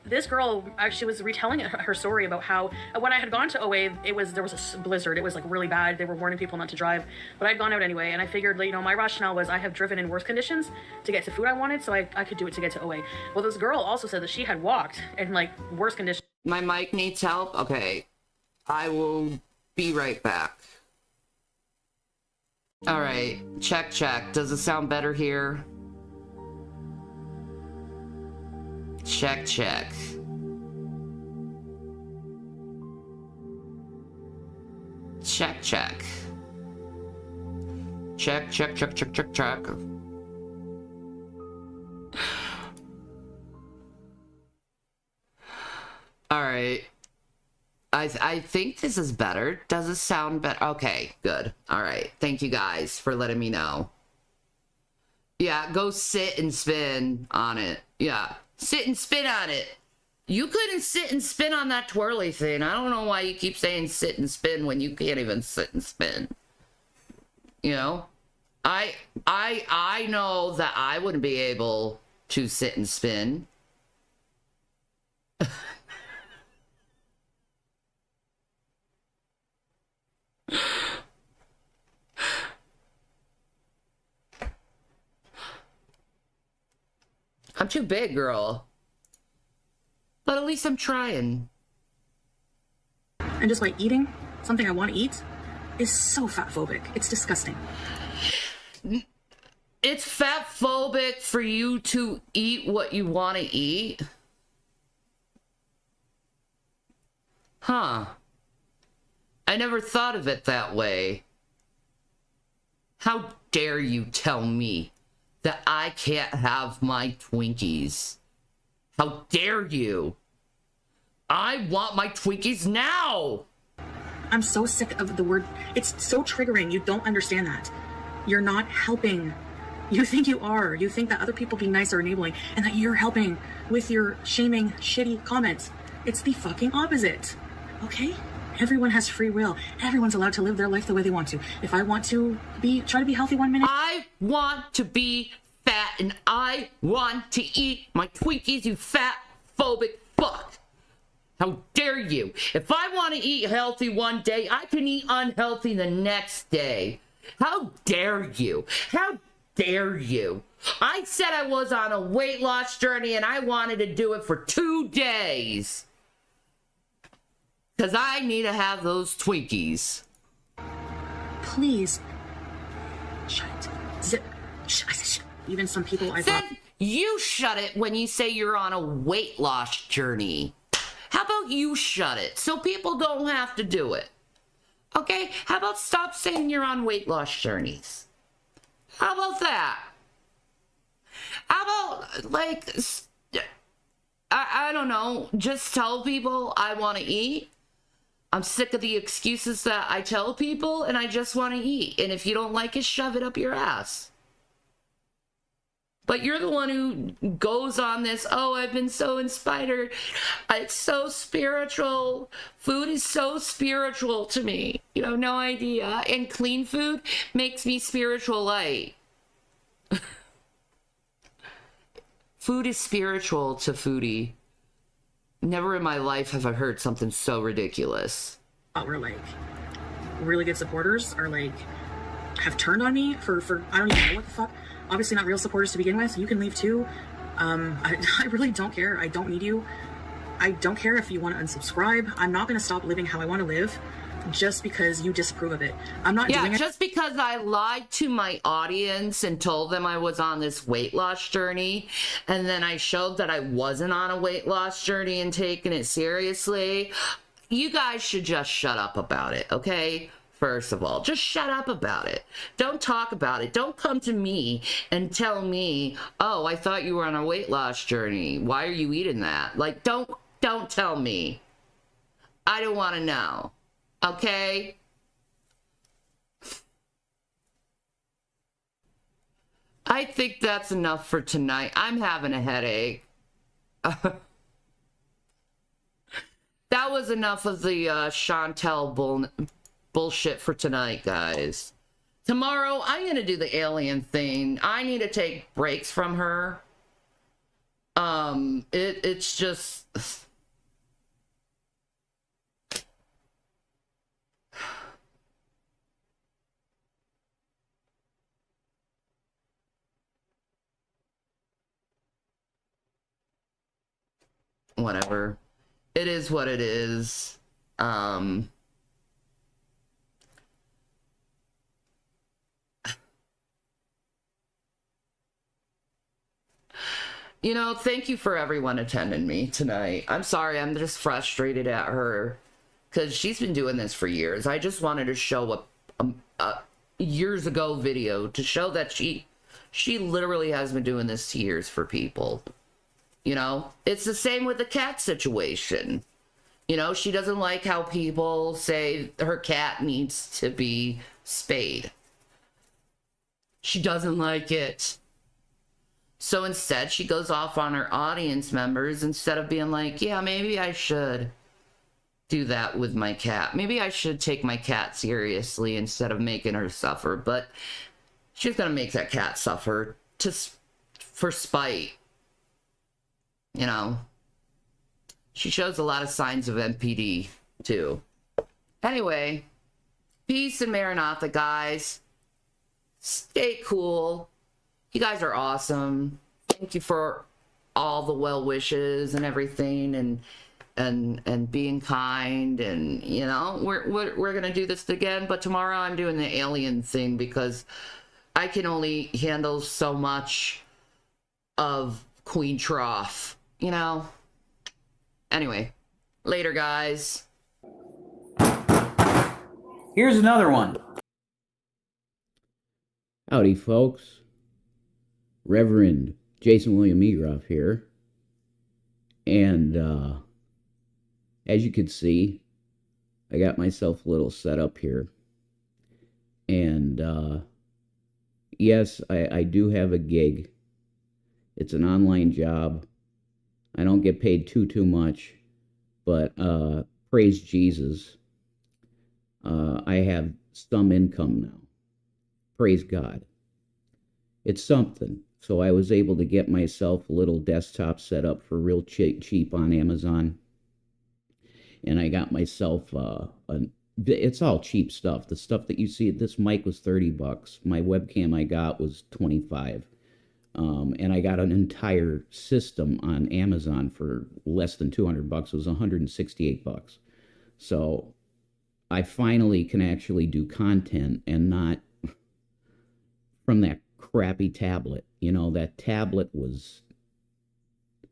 this girl actually was retelling her story about how when I had gone to OA, there was a blizzard. It was like really bad. They were warning people not to drive, but I'd gone out anyway. And I figured, you know, my rationale was I have driven in worse conditions to get to food I wanted, so I could do it to get to OA. Well, this girl also said that she had walked in like worse conditions. My mic needs help. Okay, I will be right back. All right, check. Does it sound better here? Check. Check. All right. I think this is better. Does it sound better? Okay, good. All right. Thank you guys for letting me know. Yeah, go sit and spin on it. Yeah. Sit and spin on it. You couldn't sit and spin on that twirly thing. I don't know why you keep saying sit and spin when you can't even sit and spin. You know? I know that I wouldn't be able to sit and spin. I'm too big, girl. But at least I'm trying. And just by eating something I want to eat is so fat phobic. It's disgusting. It's fat phobic for you to eat what you want to eat? Huh. I never thought of it that way. How dare you tell me that I can't have my Twinkies? How dare you? I want my Twinkies now! I'm so sick of the word. It's so triggering. You don't understand that. You're not helping. You think you are. You think that other people being nice are enabling and that you're helping with your shaming, shitty comments. It's the fucking opposite. Okay? Everyone has free will. Everyone's allowed to live their life the way they want to. If I want to try to be healthy 1 minute. I want to be fat and I want to eat my Twinkies, you fat phobic fuck. How dare you? If I want to eat healthy one day, I can eat unhealthy the next day. How dare you? How dare you? I said I was on a weight loss journey and I wanted to do it for 2 days. Because I need to have those Twinkies. Please. Shut it. Zip. Shut. Even some people I thought. Then you shut it when you say you're on a weight loss journey. How about you shut it so people don't have to do it? Okay? How about stop saying you're on weight loss journeys? How about that? How about, like, I don't know, just tell people I want to eat. I'm sick of the excuses that I tell people and I just want to eat. And if you don't like it, shove it up your ass. But you're the one who goes on this, oh, I've been so inspired. It's so spiritual. Food is so spiritual to me. You have no idea. And clean food makes me spiritual light. Food is spiritual to Foodie. Never in my life have I heard something so ridiculous. We're like really good supporters are like have turned on me for I don't even know what the fuck. Obviously not real supporters to begin with. You can leave too. I really don't care. I don't need you. I don't care if you want to unsubscribe. I'm not going to stop living how I want to live just because you disapprove of it. I'm not doing it. Just because I lied to my audience and told them I was on this weight loss journey, and then I showed that I wasn't on a weight loss journey and taking it seriously. You guys should just shut up about it, okay? First of all, just shut up about it. Don't talk about it. Don't come to me and tell me, oh, I thought you were on a weight loss journey. Why are you eating that? Like, don't tell me. I don't want to know. Okay? I think that's enough for tonight. I'm having a headache. That was enough of the Chantel bullshit for tonight, guys. Tomorrow, I'm going to do the alien thing. I need to take breaks from her. It's just... Whatever. It is what it is. You know, thank you for everyone attending me tonight. I'm sorry, I'm just frustrated at her because she's been doing this for years. I just wanted to show a years ago video to show that she literally has been doing this years for people. You know, it's the same with the cat situation. You know, she doesn't like how people say her cat needs to be spayed. She doesn't like it. So instead, she goes off on her audience members instead of being like, yeah, maybe I should do that with my cat. Maybe I should take my cat seriously instead of making her suffer. But she's going to make that cat suffer for spite. You know, she shows a lot of signs of NPD too. Anyway, peace and Maranatha, guys. Stay cool. You guys are awesome. Thank you for all the well wishes and everything, and being kind, and you know, we're gonna do this again. But tomorrow I'm doing the alien thing because I can only handle so much of Queen Trough, you know. Anyway, later, guys. Here's another one. Howdy, folks. Reverend Jason William Egroff here. And as you can see, I got myself a little setup here. And yes, I do have a gig. It's an online job. I don't get paid too much, but praise Jesus. I have some income now. Praise God. It's something. So I was able to get myself a little desktop set up for real cheap on Amazon. And I got myself, it's all cheap stuff. The stuff that you see, this mic was $30. My webcam I got was $25. And I got an entire system on Amazon for less than $200. It was $168. So I finally can actually do content and not from that crappy tablet. You know, that tablet was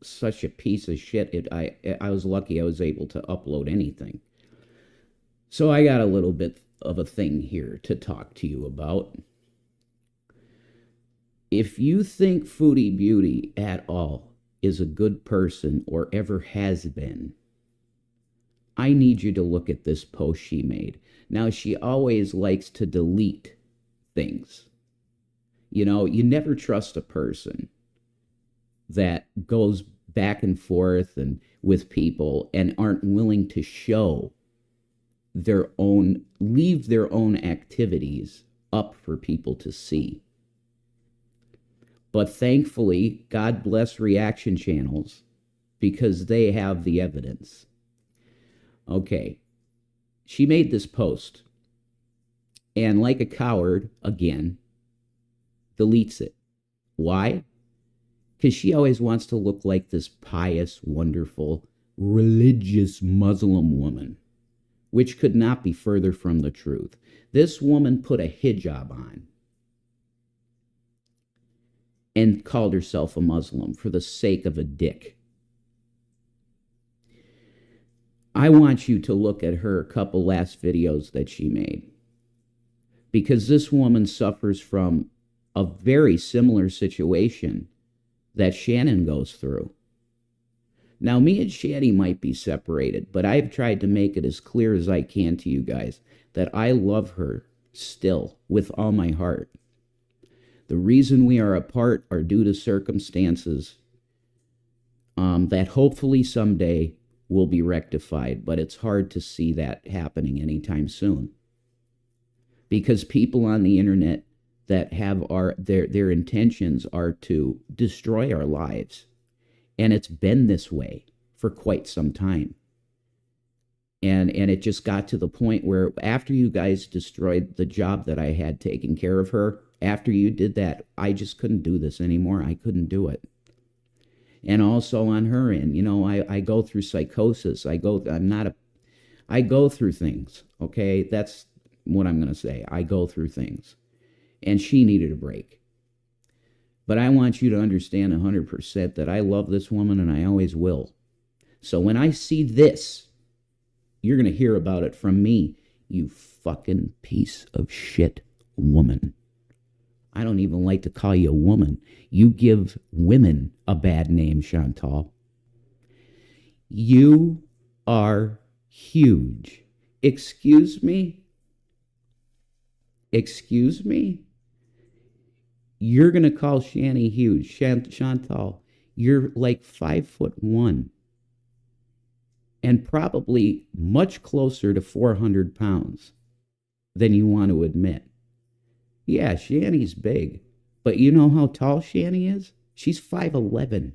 such a piece of shit. I was lucky I was able to upload anything. So I got a little bit of a thing here to talk to you about. If you think Foodie Beauty at all is a good person or ever has been, I need you to look at this post she made. Now, she always likes to delete things. You know, you never trust a person that goes back and forth and with people and aren't willing to show their own, leave their own activities up for people to see. But thankfully, God bless reaction channels because they have the evidence. Okay, she made this post and like a coward, again, deletes it. Why? Because she always wants to look like this pious, wonderful, religious Muslim woman, which could not be further from the truth. This woman put a hijab on and called herself a Muslim for the sake of a dick. I want you to look at her couple last videos that she made, because this woman suffers from a very similar situation that Shannon goes through. Now, me and Shanny might be separated, but I've tried to make it as clear as I can to you guys that I love her still with all my heart. The reason we are apart are due to circumstances that hopefully someday will be rectified, but it's hard to see that happening anytime soon. Because people on the internet that have their intentions are to destroy our lives. And it's been this way for quite some time. And it just got to the point where after you guys destroyed the job that I had taking care of her, after you did that, I just couldn't do this anymore. I couldn't do it. And also on her end, you know, I go through psychosis. I go through things, okay? That's what I'm going to say. I go through things. And she needed a break. But I want you to understand 100% that I love this woman and I always will. So when I see this, you're going to hear about it from me, you fucking piece of shit woman. I don't even like to call you a woman. You give women a bad name, Chantal. You are huge. Excuse me? Excuse me? You're going to call Shanny huge. Chantal, you're like 5'1" and probably much closer to 400 pounds than you want to admit. Yeah, Shanny's big, but you know how tall Shanny is? She's 5'11".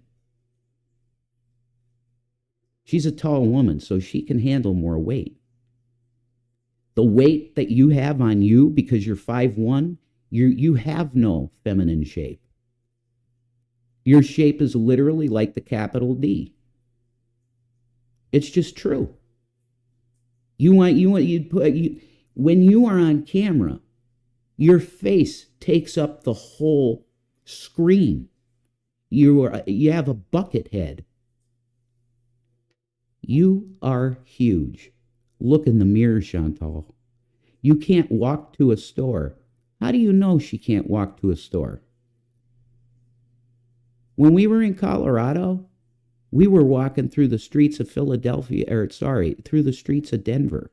She's a tall woman, so she can handle more weight. The weight that you have on you because you're 5'1", you have no feminine shape. Your shape is literally like the capital D. It's just true. When you are on camera, your face takes up the whole screen. You have a bucket head. You are huge. Look in the mirror, Chantal. You can't walk to a store. How do you know she can't walk to a store? When we were in Colorado, we were walking through the streets of through the streets of Denver.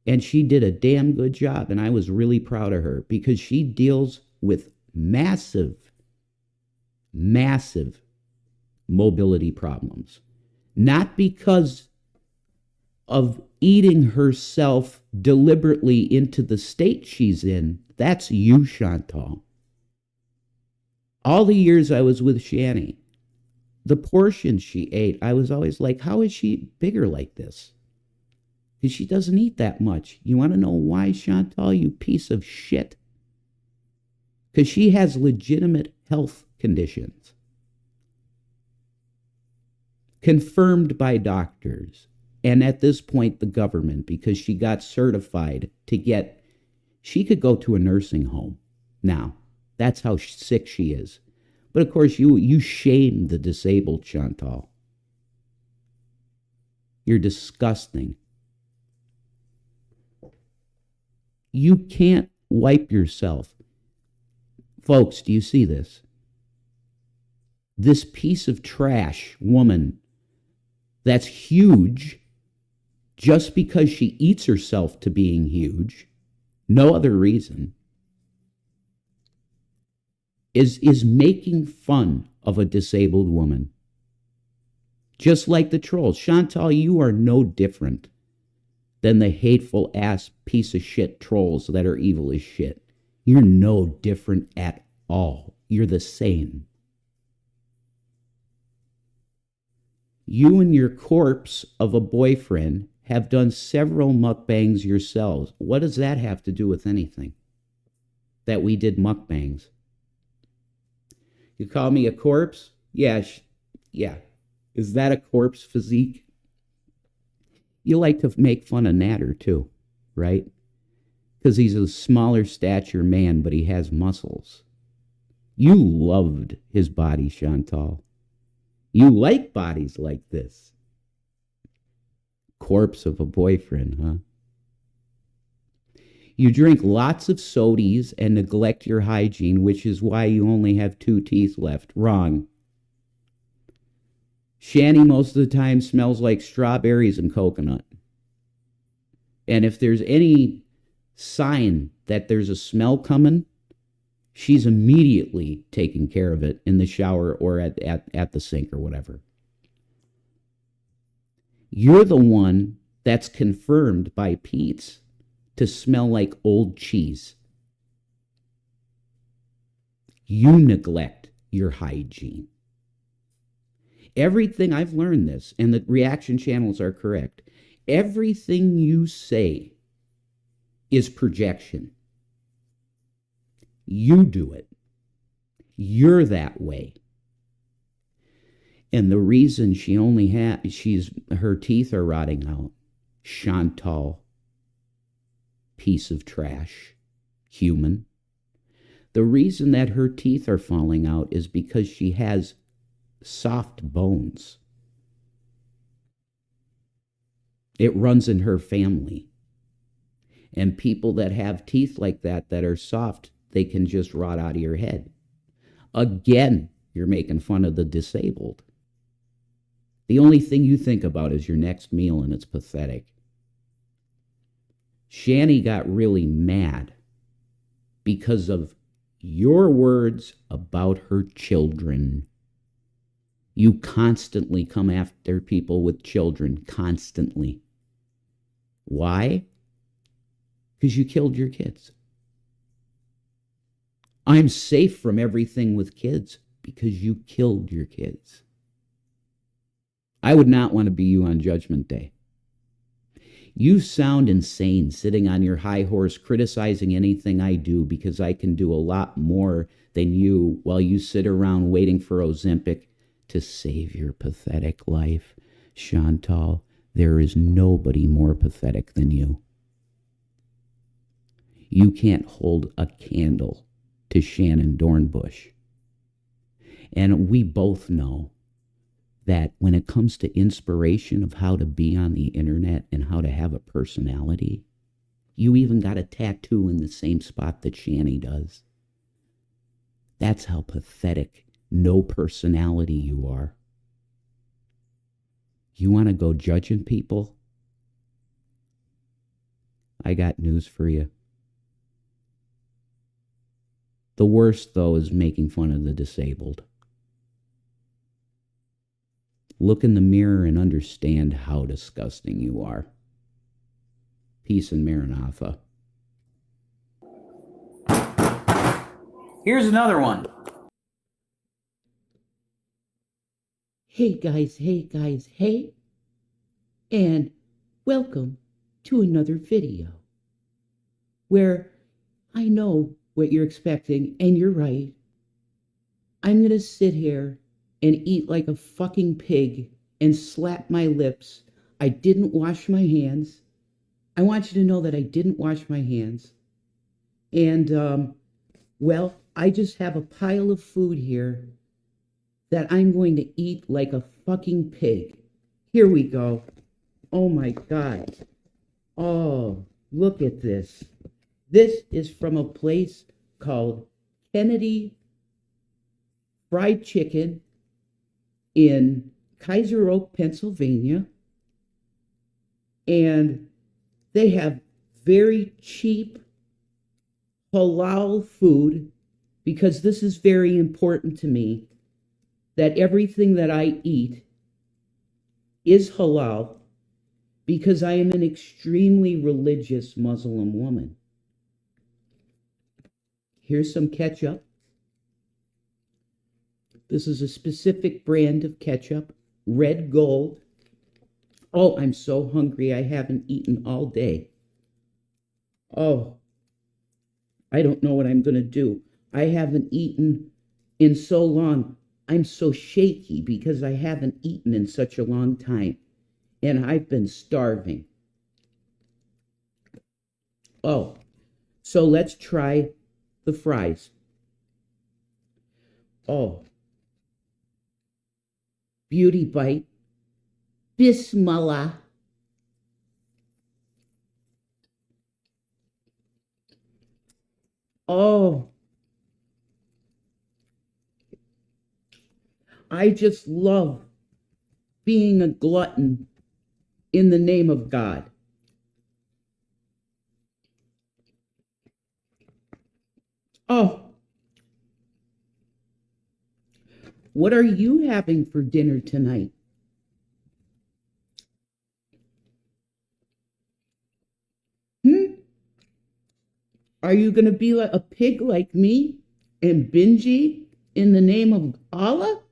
And she did a damn good job, and I was really proud of her because she deals with massive mobility problems. Not because of eating herself deliberately into the state she's in. That's you, Chantal. All the years I was with Shanny, the portions she ate, I was always like, how is she bigger like this? Because she doesn't eat that much. You want to know why, Chantal, you piece of shit? Because she has legitimate health conditions. Confirmed by doctors. And at this point, the government, because she got certified she could go to a nursing home now. That's how sick she is. But of course, you shame the disabled, Chantal. You're disgusting. You can't wipe yourself. Folks, do you see this? This piece of trash woman that's huge just because she eats herself to being huge, no other reason, is making fun of a disabled woman. Just like the trolls. Chantal, you are no different than the hateful ass piece of shit trolls that are evil as shit. You're no different at all. You're the same. You and your corpse of a boyfriend have done several mukbangs yourselves. What does that have to do with anything? That we did mukbangs. You call me a corpse? Yeah. Is that a corpse physique? You like to make fun of Natter too, right? Because he's a smaller stature man, but he has muscles. You loved his body, Chantal. You like bodies like this. Corpse of a boyfriend, huh? You drink lots of sodies and neglect your hygiene, which is why you only have 2 teeth left. Wrong. Shanny most of the time smells like strawberries and coconut. And if there's any sign that there's a smell coming, she's immediately taking care of it in the shower or at the sink or whatever. You're the one that's confirmed by Pete's to smell like old cheese. You neglect your hygiene. Everything, I've learned this, and the reaction channels are correct. Everything you say is projection. You do it. You're that way. And the reason her teeth are rotting out, Chantal, piece of trash, human. The reason that her teeth are falling out is because she has soft bones. It runs in her family. And people that have teeth like that are soft, they can just rot out of your head. Again, you're making fun of the disabled. The only thing you think about is your next meal, and it's pathetic. Shanny got really mad because of your words about her children. You constantly come after people with children, constantly. Why? Because you killed your kids. I'm safe from everything with kids because you killed your kids. I would not want to be you on Judgment Day. You sound insane sitting on your high horse criticizing anything I do because I can do a lot more than you while you sit around waiting for Ozempic to save your pathetic life. Chantal, there is nobody more pathetic than you. You can't hold a candle to Shannon Dornbush. And we both know that when it comes to inspiration of how to be on the internet and how to have a personality, you even got a tattoo in the same spot that Shanny does. That's how pathetic, no personality you are. You want to go judging people? I got news for you. The worst, though, is making fun of the disabled. Look in the mirror and understand how disgusting you are. Peace and Maranatha. Here's another one. Hey guys, hey. And welcome to another video where I know what you're expecting, and you're right. I'm going to sit here and eat like a fucking pig and slap my lips. I didn't wash my hands. I want you to know that I didn't wash my hands. And, well, I just have a pile of food here that I'm going to eat like a fucking pig. Here we go. Oh my God. Oh, look at this. This is from a place called Kennedy Fried Chicken in Kaiser Oak, Pennsylvania. And they have very cheap halal food, because this is very important to me, that everything that I eat is halal, because I am an extremely religious Muslim woman. Here's some ketchup. This is a specific brand of ketchup, Red Gold. Oh, I'm so hungry. I haven't eaten all day. Oh, I don't know what I'm going to do. I haven't eaten in so long. I'm so shaky because I haven't eaten in such a long time. And I've been starving. Oh, so let's try the fries. Oh, beauty bite. Bismillah. Oh, I just love being a glutton in the name of God. Oh, what are you having for dinner tonight? Are you going to be like a pig like me and binge eat in the name of Allah?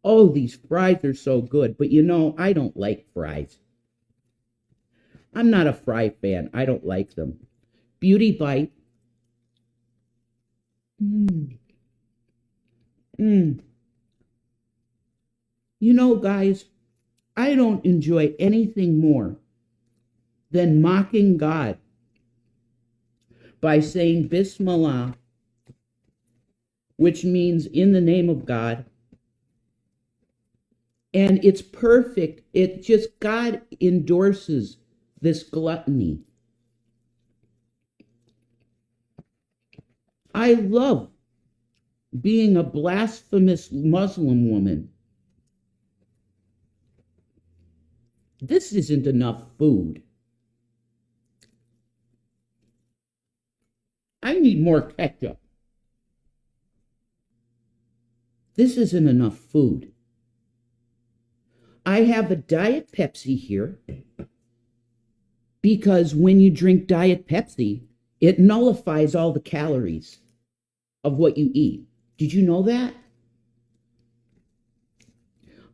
Oh, these fries are so good, but you know, I don't like fries. I'm not a fry fan. I don't like them. Beauty bite. You know, guys, I don't enjoy anything more than mocking God by saying Bismillah, which means in the name of God. And it's perfect. It just, God endorses this gluttony. I love being a blasphemous Muslim woman. This isn't enough food. I need more ketchup. This isn't enough food. I have a Diet Pepsi here because when you drink Diet Pepsi, it nullifies all the calories of what you eat. Did you know that?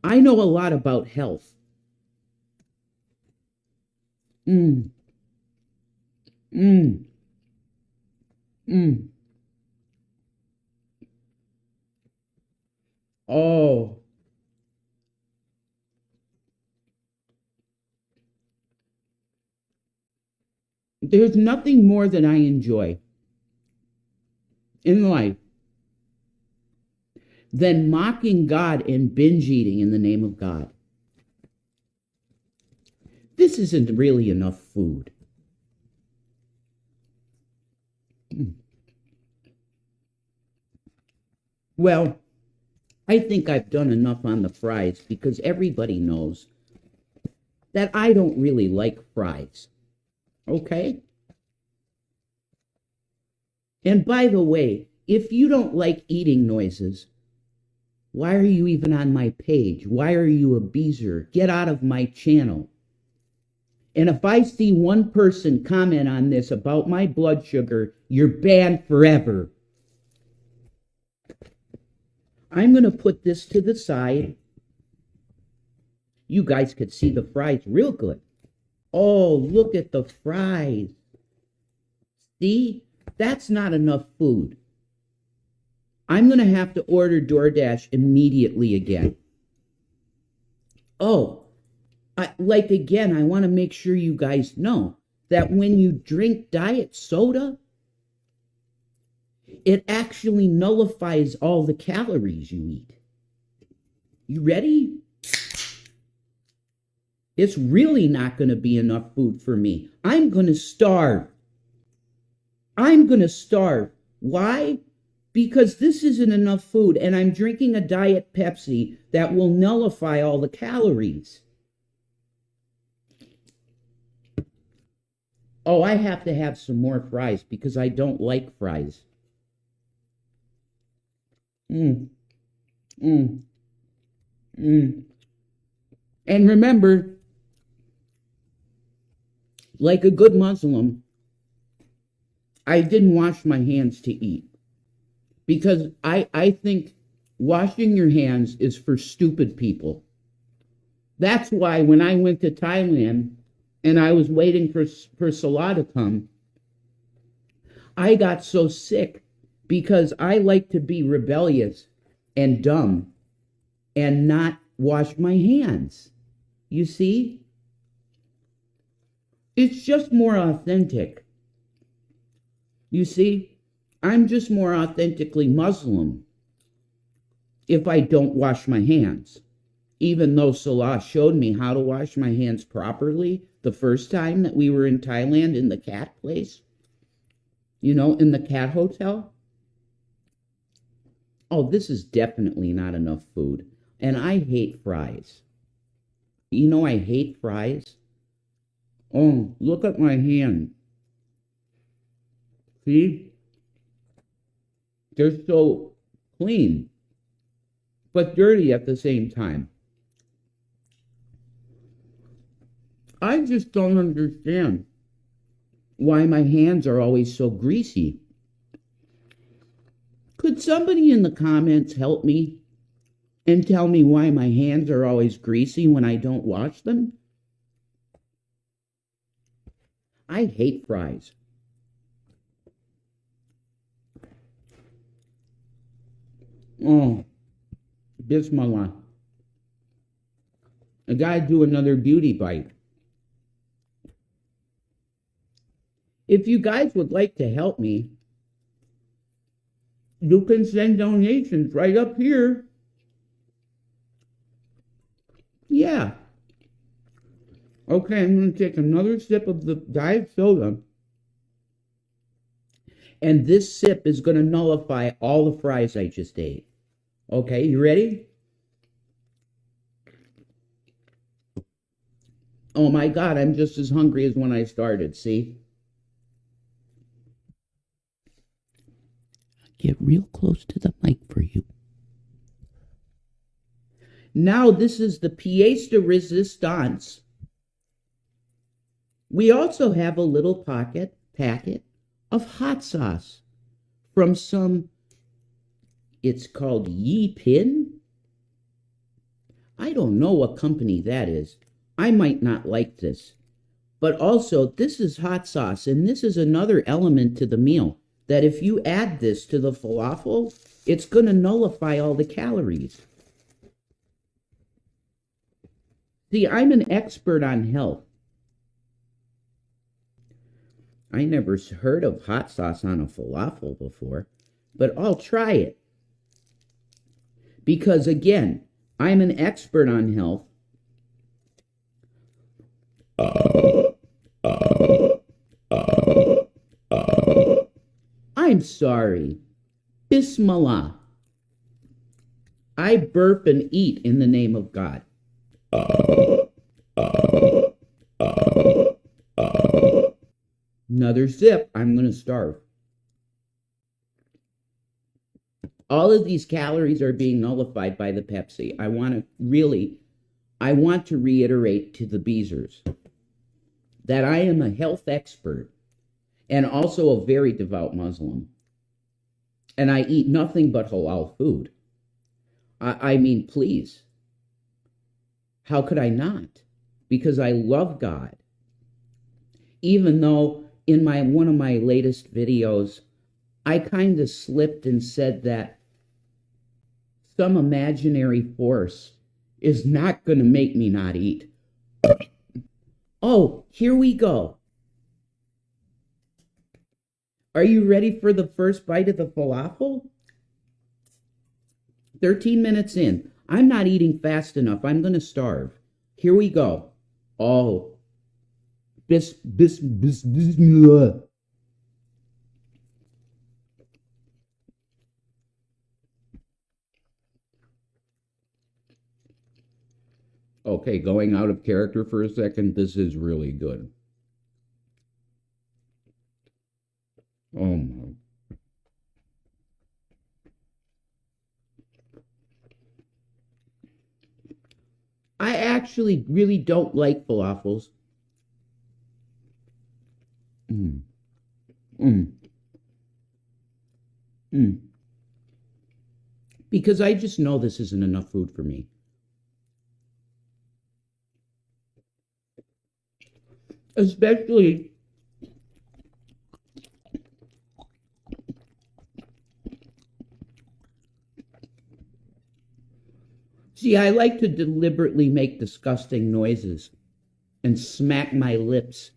I know a lot about health. Mmm. Mmm. Mmm. Oh. There's nothing more that I enjoy in life than mocking God and binge eating in the name of God. This isn't really enough food. Well, I think I've done enough on the fries because everybody knows that I don't really like fries. Okay? And by the way, if you don't like eating noises, why are you even on my page? Why are you a beezer? Get out of my channel. And if I see one person comment on this about my blood sugar, you're banned forever. I'm going to put this to the side. You guys could see the fries real good. Oh, look at the fries. See? That's not enough food. I'm going to have to order DoorDash immediately again. Oh, I want to make sure you guys know that when you drink diet soda, it actually nullifies all the calories you eat. You ready? It's really not going to be enough food for me. I'm going to starve. I'm going to starve. Why? Because this isn't enough food, and I'm drinking a Diet Pepsi that will nullify all the calories. Oh, I have to have some more fries because I don't like fries. And remember, like a good Muslim, I didn't wash my hands to eat. Because I think washing your hands is for stupid people. That's why when I went to Thailand and I was waiting for Salah to come, I got so sick because I like to be rebellious and dumb and not wash my hands. You see? It's just more authentic. You see? I'm just more authentically Muslim if I don't wash my hands. Even though Salah showed me how to wash my hands properly the first time that we were in Thailand in the cat place. You know, in the cat hotel. Oh, this is definitely not enough food. And I hate fries. You know I hate fries. Oh, look at my hand. See? They're so clean, but dirty at the same time. I just don't understand why my hands are always so greasy. Could somebody in the comments help me and tell me why my hands are always greasy when I don't wash them? I hate fries. Oh, Bismillah. I gotta do another beauty bite. If you guys would like to help me, you can send donations right up here. Yeah. Okay, I'm going to take another sip of the diet soda. And this sip is going to nullify all the fries I just ate. Okay, you ready? Oh my God, I'm just as hungry as when I started, see? Get real close to the mic for you. Now this is the pièce de résistance. We also have a little packet of hot sauce from some, it's called Yi Pin. I don't know what company that is. I might not like this. But also, this is hot sauce, and this is another element to the meal, that if you add this to the falafel, it's going to nullify all the calories. See, I'm an expert on health. I never heard of hot sauce on a falafel before, but I'll try it. Because again, I'm an expert on health. I'm sorry. Bismillah. I burp and eat in the name of God. Another sip, I'm going to starve. All of these calories are being nullified by the Pepsi. I want to reiterate to the Beezers that I am a health expert and also a very devout Muslim. And I eat nothing but halal food. I mean, please. How could I not? Because I love God. Even though in one of my latest videos, I kind of slipped and said that some imaginary force is not going to make me not eat. Oh, here we go. Are you ready for the first bite of the falafel? 13 minutes in. I'm not eating fast enough. I'm going to starve. Here we go. Oh. Bismillah. Okay, going out of character for a second, this is really good. Oh my. I actually really don't like falafels. Because I just know this isn't enough food for me. Especially see, I like to deliberately make disgusting noises and smack my lips.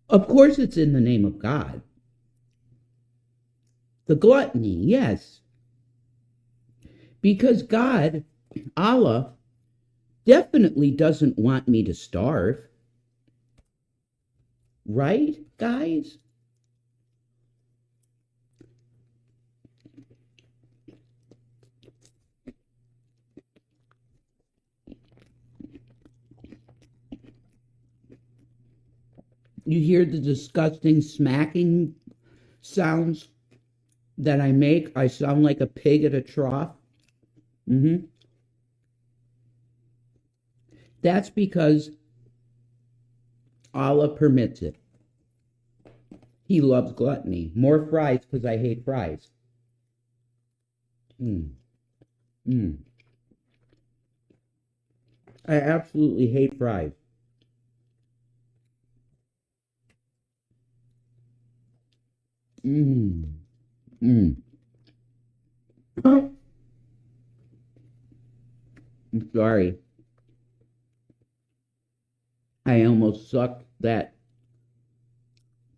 Of course it's in the name of God. The gluttony, yes. Because God, Allah, definitely doesn't want me to starve. Right, guys? You hear the disgusting smacking sounds that I make? I sound like a pig at a trough. That's because Allah permits it. He loves gluttony. More fries because I hate fries. I absolutely hate fries. I'm sorry. I almost sucked that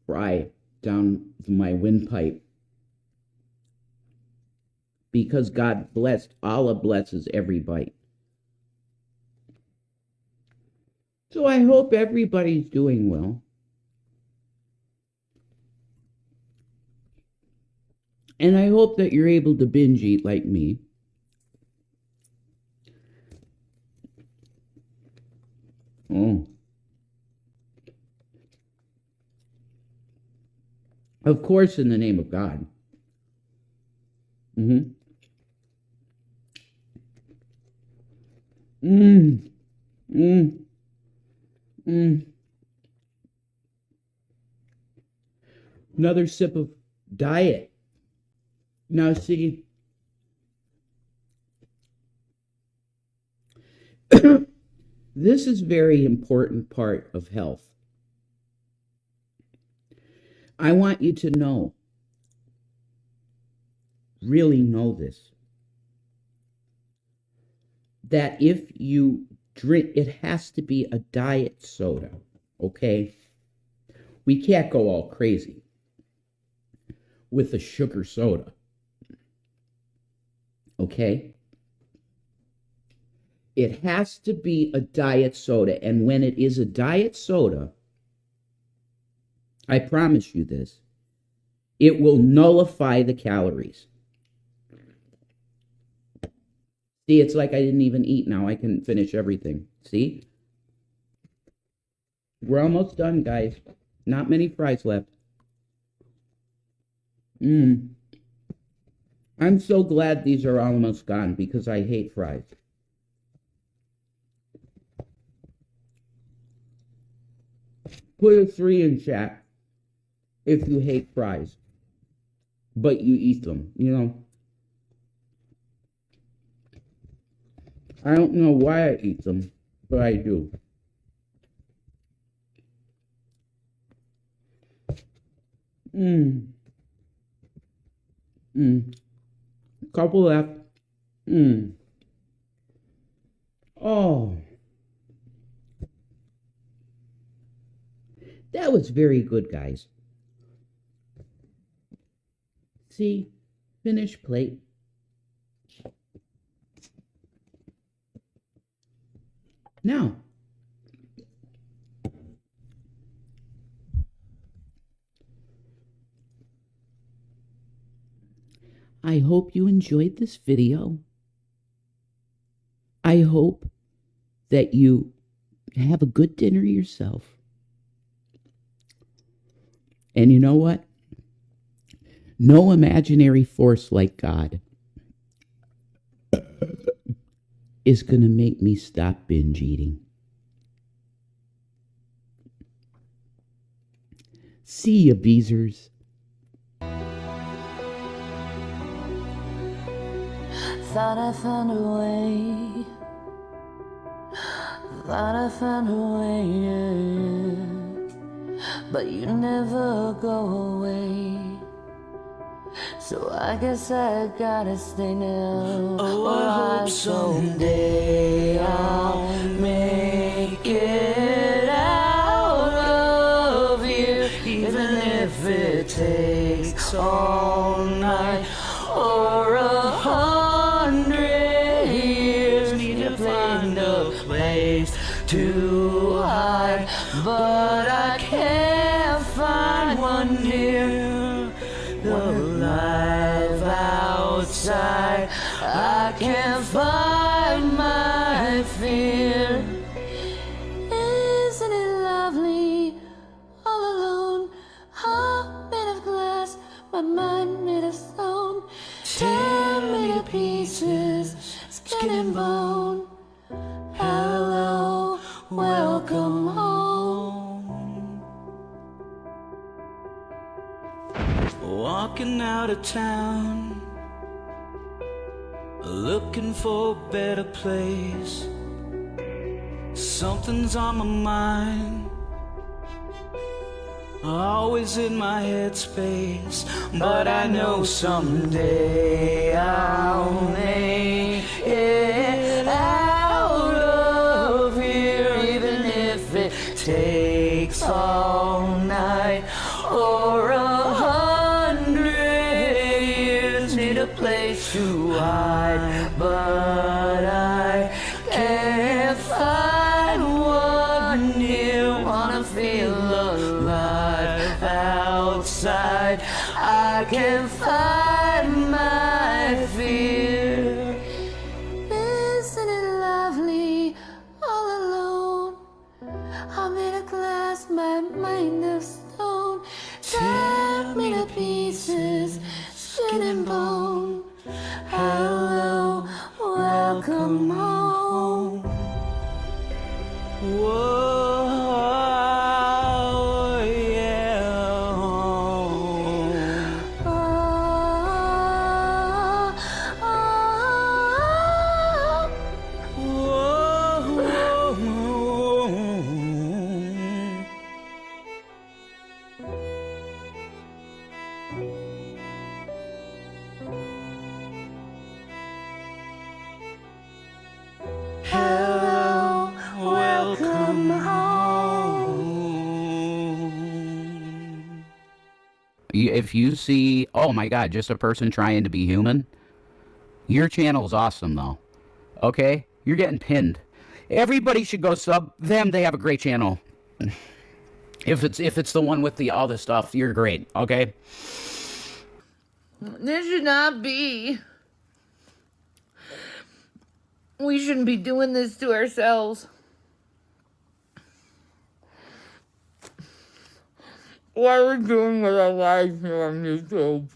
fry down my windpipe. Because God blessed, Allah blesses every bite. So I hope everybody's doing well. And I hope that you're able to binge eat like me. Oh. Of course, in the name of God. Mm-hmm. Mmm. Mmm. Mmm. Another sip of diet. Now see, this is very important part of health. I want you to know, really know this, that if you drink, it has to be a diet soda, okay? We can't go all crazy with a sugar soda, okay? It has to be a diet soda, and when it is a diet soda, I promise you this, it will nullify the calories. See, it's like I didn't even eat now. I can finish everything. See? We're almost done, guys. Not many fries left. I'm so glad these are almost gone because I hate fries. Put a 3 in chat if you hate fries, but you eat them, you know. I don't know why I eat them, but I do. Couple left. Oh. That was very good, guys. See? Finished plate. Now, I hope you enjoyed this video. I hope that you have a good dinner yourself. And you know what? No imaginary force like God is going to make me stop binge eating. See ya, Beezers. Thought I found a way. Thought I found a way, yeah. But you never go away. So I guess I gotta stay now. Oh, I hope someday I'll make it out of here, even if it takes all night or 100 years. Need to find a place to hide, but I can't find one near. The life outside, I can't find my fear. Isn't it lovely, all alone? Heart made of glass, my mind made of stone. Tear me to pieces, skin and bone. Hello, welcome home. Walking out of town, looking for a better place. Something's on my mind, always in my headspace. But I know someday I'll make it out of here, even if it takes all night or 100 years. Need a place to hide, but I can't find one here. Wanna feel alive outside, I can't find my fear. welcome home. Whoa, yeah. Ah, ah, hello, welcome home. If you see, oh my God, just a person trying to be human, your channel's awesome though. Okay? You're getting pinned. Everybody should go sub them. They have a great channel. If it's the one with the all this stuff, you're great. Okay? This should not be. We shouldn't be doing this to ourselves. Why are we doing with our lives here on YouTube?